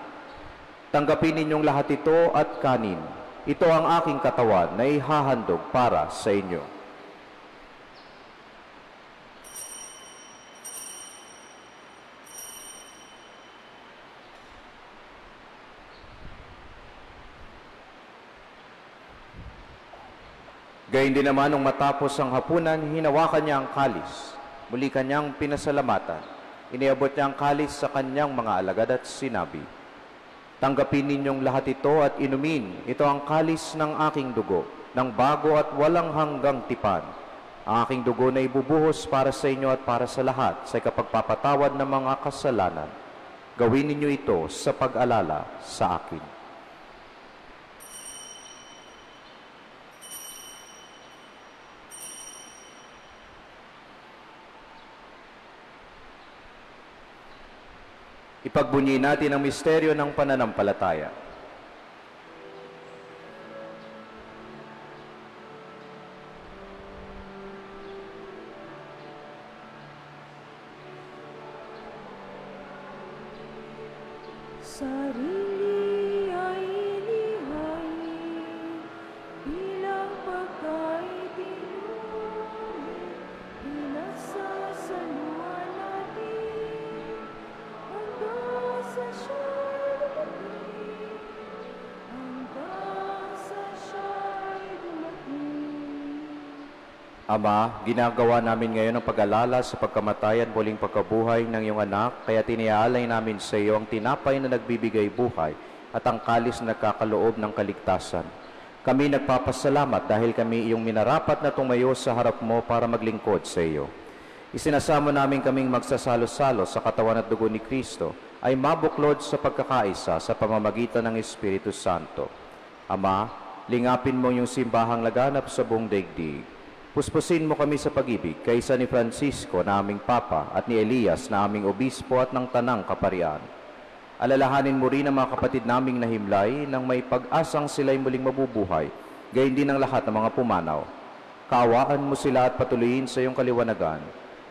"Tanggapin ninyong lahat ito at kanin. Ito ang aking katawan na ihahandog para sa inyo." Gayun din naman nung matapos ang hapunan, hinawakan niya ang kalis. Muli kanyang pinasalamatan. Iniabot niya ang kalis sa kanyang mga alagad at sinabi, "Tanggapin ninyong lahat ito at inumin. Ito ang kalis ng aking dugo, ng bago at walang hanggang tipan. Ang aking dugo na ibubuhos para sa inyo at para sa lahat sa ikapagpapatawad ng mga kasalanan. Gawin ninyo ito sa pag-alala sa akin." Ipagbunyi natin ang misteryo ng pananampalataya. sarili ay inihain bilang pagkaitinumin, pinasasaluhan natin hanggang sa siya'y dumating, hanggang sa siya'y dumating. Ama, ginagawa namin ngayon ang pag-alala sa pagkamatay at muling pagkabuhay ng iyong anak, kaya tiniaalay namin sa iyo ang tinapay na nagbibigay buhay at ang kalis na nagkakaloob ng kaligtasan. Kami nagpapasalamat dahil kami iyong minarapat na tumayo sa harap mo para maglingkod sa iyo. Isinasamo namin kaming magsasalo-salo sa katawan at dugo ni Kristo ay mabuklod sa pagkakaisa sa pamamagitan ng Espiritu Santo. Ama, lingapin mo yung simbahang laganap sa buong daigdig. Puspusin mo kami sa pag-ibig kaysa ni Francisco na aming Papa at ni Elias na aming Obispo at ng Tanang Kaparian. Alalahanin mo rin ang mga kapatid naming nahimlay nang may pag-asang sila'y muling mabubuhay, gayon din ang lahat ng mga pumanaw. Kaawaan mo sila at patuloyin sa iyong kaliwanagan.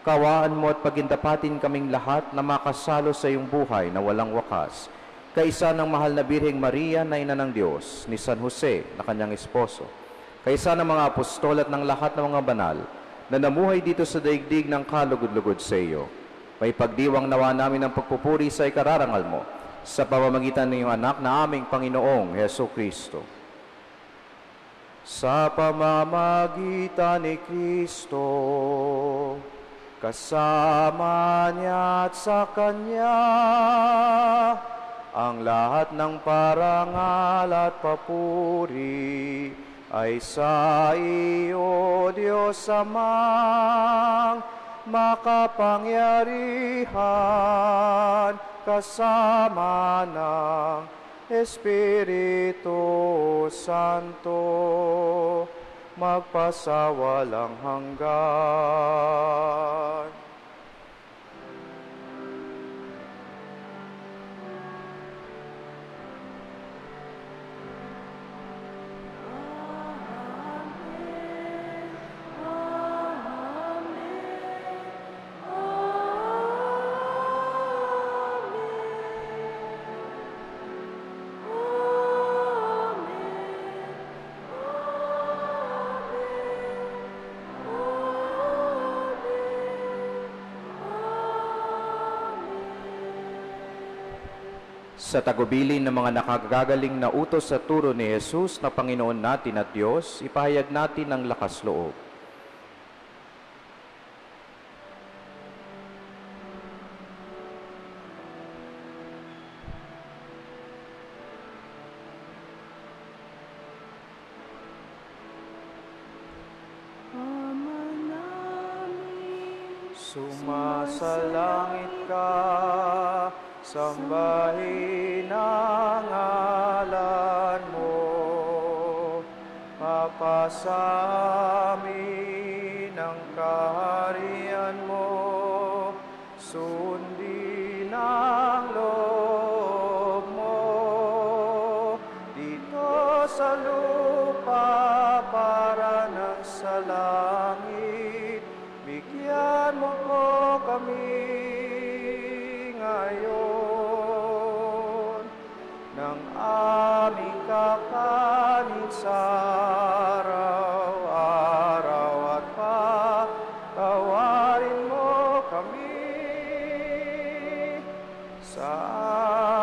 Kaawaan mo at pagindapatin kaming lahat na makasalo sa iyong buhay na walang wakas. Kaisa ng mahal na Birheng Maria na Ina ng Diyos, ni San Jose na kanyang esposo, kaysa ng mga apostol at ng lahat ng mga banal na namuhay dito sa daigdig ng kalugod-lugod sa iyo. May pagdiwang nawa namin ang pagpupuri sa ikararangal mo sa pamamagitan ng iyong anak na aming Panginoong Hesukristo. Sa pamamagitan ni Kristo, kasama niya at sa Kanya, ang lahat ng parangal at papuri ay sa iyo, Diyos Amang makapangyarihan, kasama ng Espiritu Santo, magpasawalang hanggan. Sa tagubilin ng mga nakagagaling na utos sa turo ni Jesus na Panginoon natin at Diyos, ipahayag natin ang lakas loob. Sumasalangit ka, sambahin ang ngalan mo, papasamin ang kaharian mo, sundin ang loob mo, dito sa lupa para ng sa langit, bigyan mo po kami ngayon ng aming kakanin sa araw-araw at patawarin mo kami sa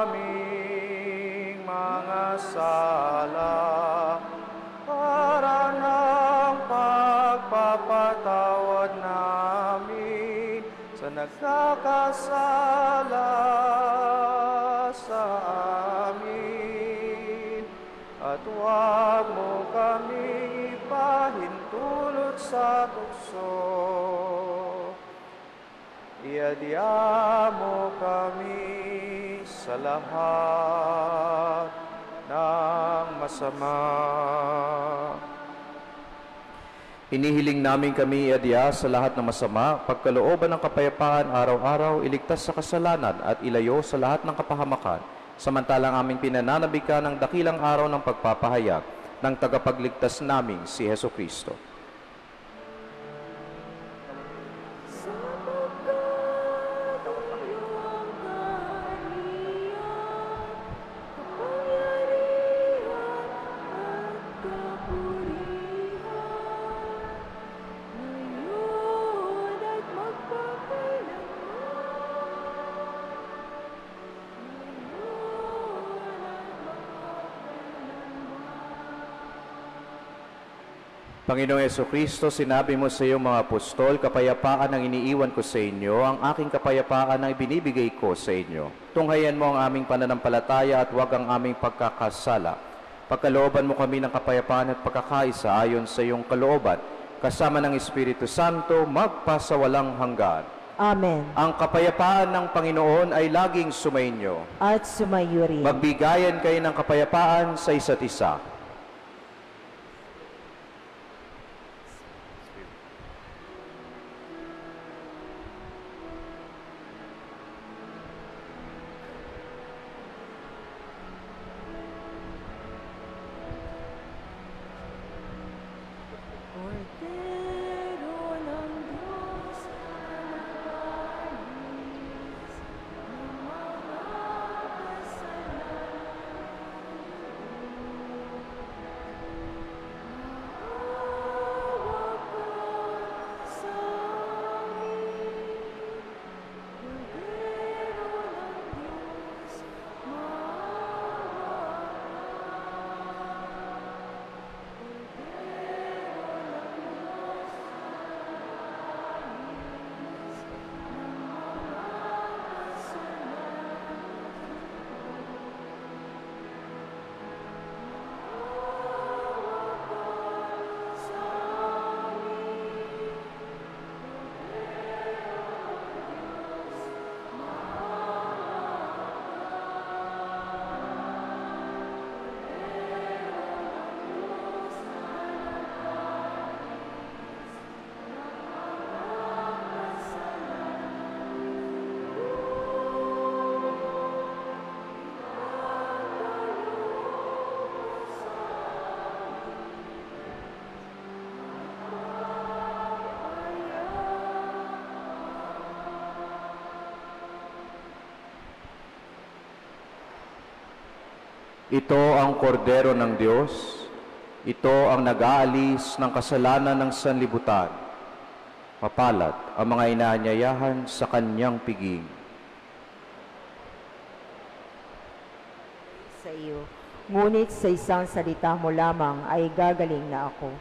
aming mga sala para ng pagpapatawad namin sa nagkakasala sa amin, at huwag mo kami ipahintulot sa tukso. Iadya mo kami sa lahat ng masama. Inihiling namin kami iadya sa lahat ng masama, pagkalooban ng kapayapaan araw-araw, iligtas sa kasalanan at ilayo sa lahat ng kapahamakan, samantalang aming pinananabikan ng dakilang araw ng pagpapahayag ng tagapagligtas naming si Jesucristo. Panginoong Jesucristo, sinabi mo sa iyong mga apostol, kapayapaan ang iniiwan ko sa inyo, ang aking kapayapaan ang ibinibigay ko sa inyo. Tunghayan mo ang aming pananampalataya at huwag ang aming pagkakasala. Pagkalooban mo kami ng kapayapaan at pagkakaisa ayon sa iyong kalooban, kasama ng Espiritu Santo, magpasawalang hanggan. Amen. Ang kapayapaan ng Panginoon ay laging sumainyo. At sumayo rin. Magbigayan kayo ng kapayapaan sa isa't isa. Ito ang kordero ng Diyos. Ito ang nag-aalis ng kasalanan ng sanlibutan. Mapalad ang mga inaanyayahan sa kanyang piging. Sa iyo, ngunit sa isang salita mo lamang ay gagaling na ako.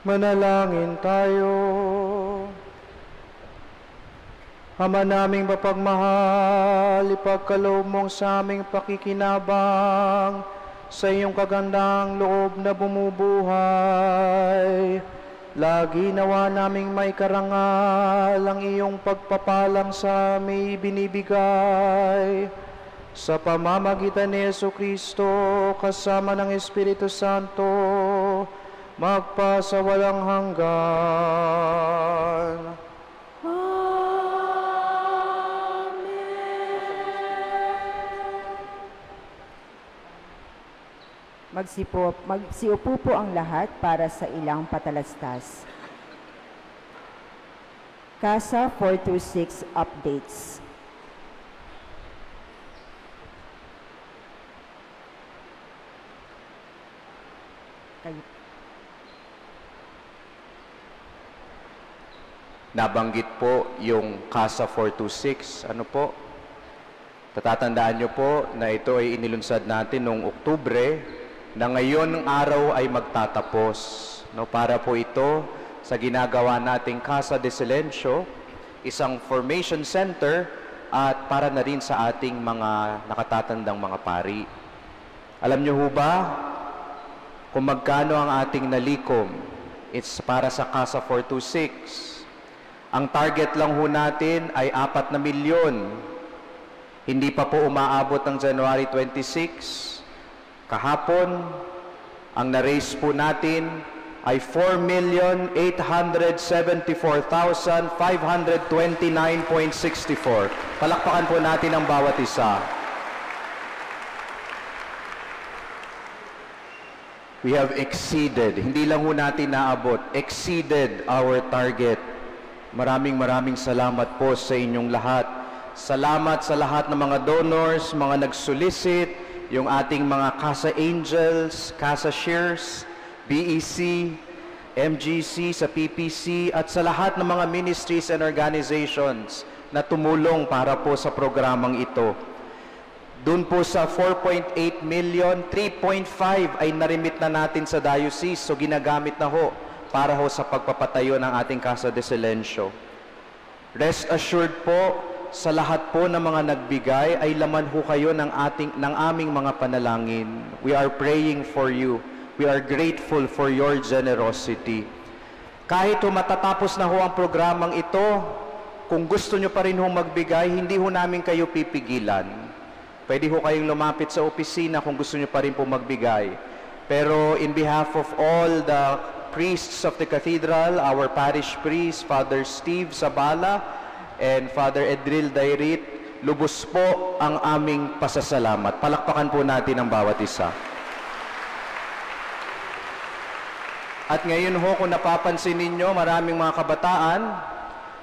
Manalangin tayo. Ama naming mapagmahal, ipagkaloob mong sa aming pakikinabang sa iyong kagandang loob na bumubuhay. Lagi nawa naming may karangal ang iyong pagpapalang sa aming binibigay. Sa pamamagitan ni Jesucristo, kasama ng Espiritu Santo, magpasawalang hanggan. Magsiupo po ang lahat para sa ilang patalastas. CASA 426 updates. Nabanggit po yung CASA 426. Ano po? Tatatandaan nyo po na ito ay inilunsad natin noong Oktubre, na ngayon ng araw ay magtatapos. No, para po ito sa ginagawa nating Casa de Silencio, isang formation center at para na rin sa ating mga nakatatandang mga pari. Alam nyo ho ba kung magkano ang ating nalikom? It's para sa Casa 426. Ang target lang ho natin ay 4 na milyon. Hindi pa po umaabot ng January 26. Kahapon, ang na-raise po natin ay 4,874,529.64. Palakpakan po natin ang bawat isa. We have exceeded, hindi lang ho natin naabot, exceeded our target. Maraming salamat po sa inyong lahat. Salamat sa lahat ng mga donors, mga nag-solicit, yung ating mga CASA Angels, CASA Shares, BEC, MGC, sa PPC, at sa lahat ng mga ministries and organizations na tumulong para po sa programang ito. Doon po sa 4.8 million, 3.5 ay narimit na natin sa diocese, so ginagamit na ho para ho sa pagpapatayo ng ating Casa de Silencio. Rest assured po, sa lahat po ng mga nagbigay ay laman ho kayo ng aming mga panalangin. We are praying for you. We are grateful for your generosity. Kahit ho matatapos na ho ang programang ito, kung gusto nyo pa rin ho magbigay, hindi ho namin kayo pipigilan. Pwede ho kayong lumapit sa opisina kung gusto nyo pa rin po magbigay. Pero in behalf of all the priests of the cathedral, our parish priest, Father Steve Sabala, and Father Edril Dairit, lubos po ang aming pasasalamat. Palakpakan po natin ang bawat isa. At ngayon ho, kung napapansin ninyo, maraming mga kabataan,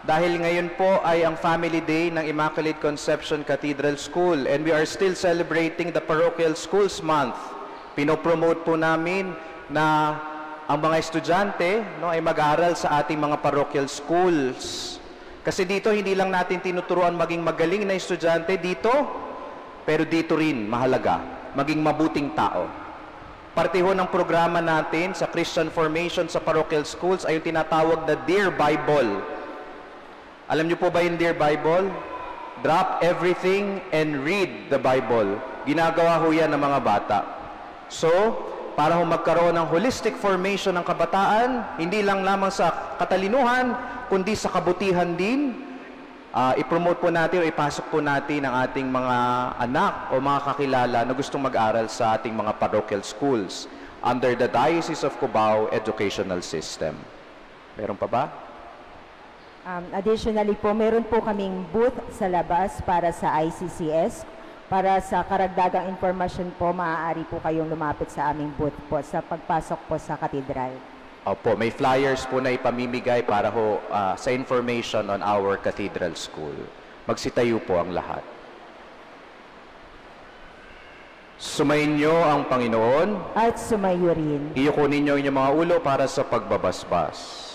dahil ngayon po ay ang Family Day ng Immaculate Conception Cathedral School, and we are still celebrating the Parochial Schools Month. Pinopromote po namin na ang mga estudyante ay mag-aaral sa ating mga parochial schools. Kasi dito, hindi lang natin tinuturuan maging magaling na estudyante dito, pero dito rin, mahalaga, maging mabuting tao. Parte ho ng programa natin sa Christian Formation sa parochial schools ay yung tinatawag na Dear Bible. Alam niyo po ba yung Dear Bible? Drop everything and read the Bible. Ginagawa ho yan ng mga bata. So, para ho magkaroon ng holistic formation ng kabataan, hindi lang lamang sa katalinuhan, kundi sa kabutihan din, i-promote po natin o ipasok po natin ang ating mga anak o mga kakilala na gustong mag-aral sa ating mga parochial schools under the Diocese of Cubao Educational System. Meron pa ba? Additionally po, meron po kaming booth sa labas para sa ICCS. Para sa karagdagang informasyon po, maaari po kayong lumapit sa aming booth po sa pagpasok po sa katedral. Opo, may flyers po na ipamimigay para ho sa information on our cathedral school. Magsitayo po ang lahat. Sumayin niyo ang Panginoon. At sumayo rin. Iyukunin niyo inyong mga ulo para sa pagbabasbas.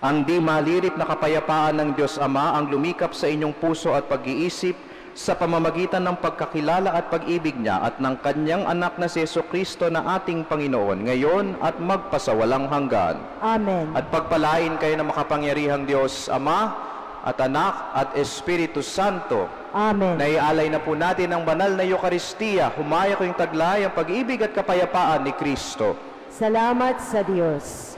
Ang di malirip na kapayapaan ng Diyos Ama ang lumikap sa inyong puso at pag-iisip sa pamamagitan ng pagkakilala at pag-ibig niya at ng kanyang anak na si Jesucristo na ating Panginoon, ngayon at magpasawalang hanggan. Amen. At pagpalain kayo ng makapangyarihang Diyos, Ama at Anak at Espiritu Santo. Amen. Naialay na po natin ang banal na Eucharistia, humaya ko yung taglay ang pag-ibig at kapayapaan ni Kristo. Salamat sa Diyos.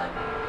Pag-ibig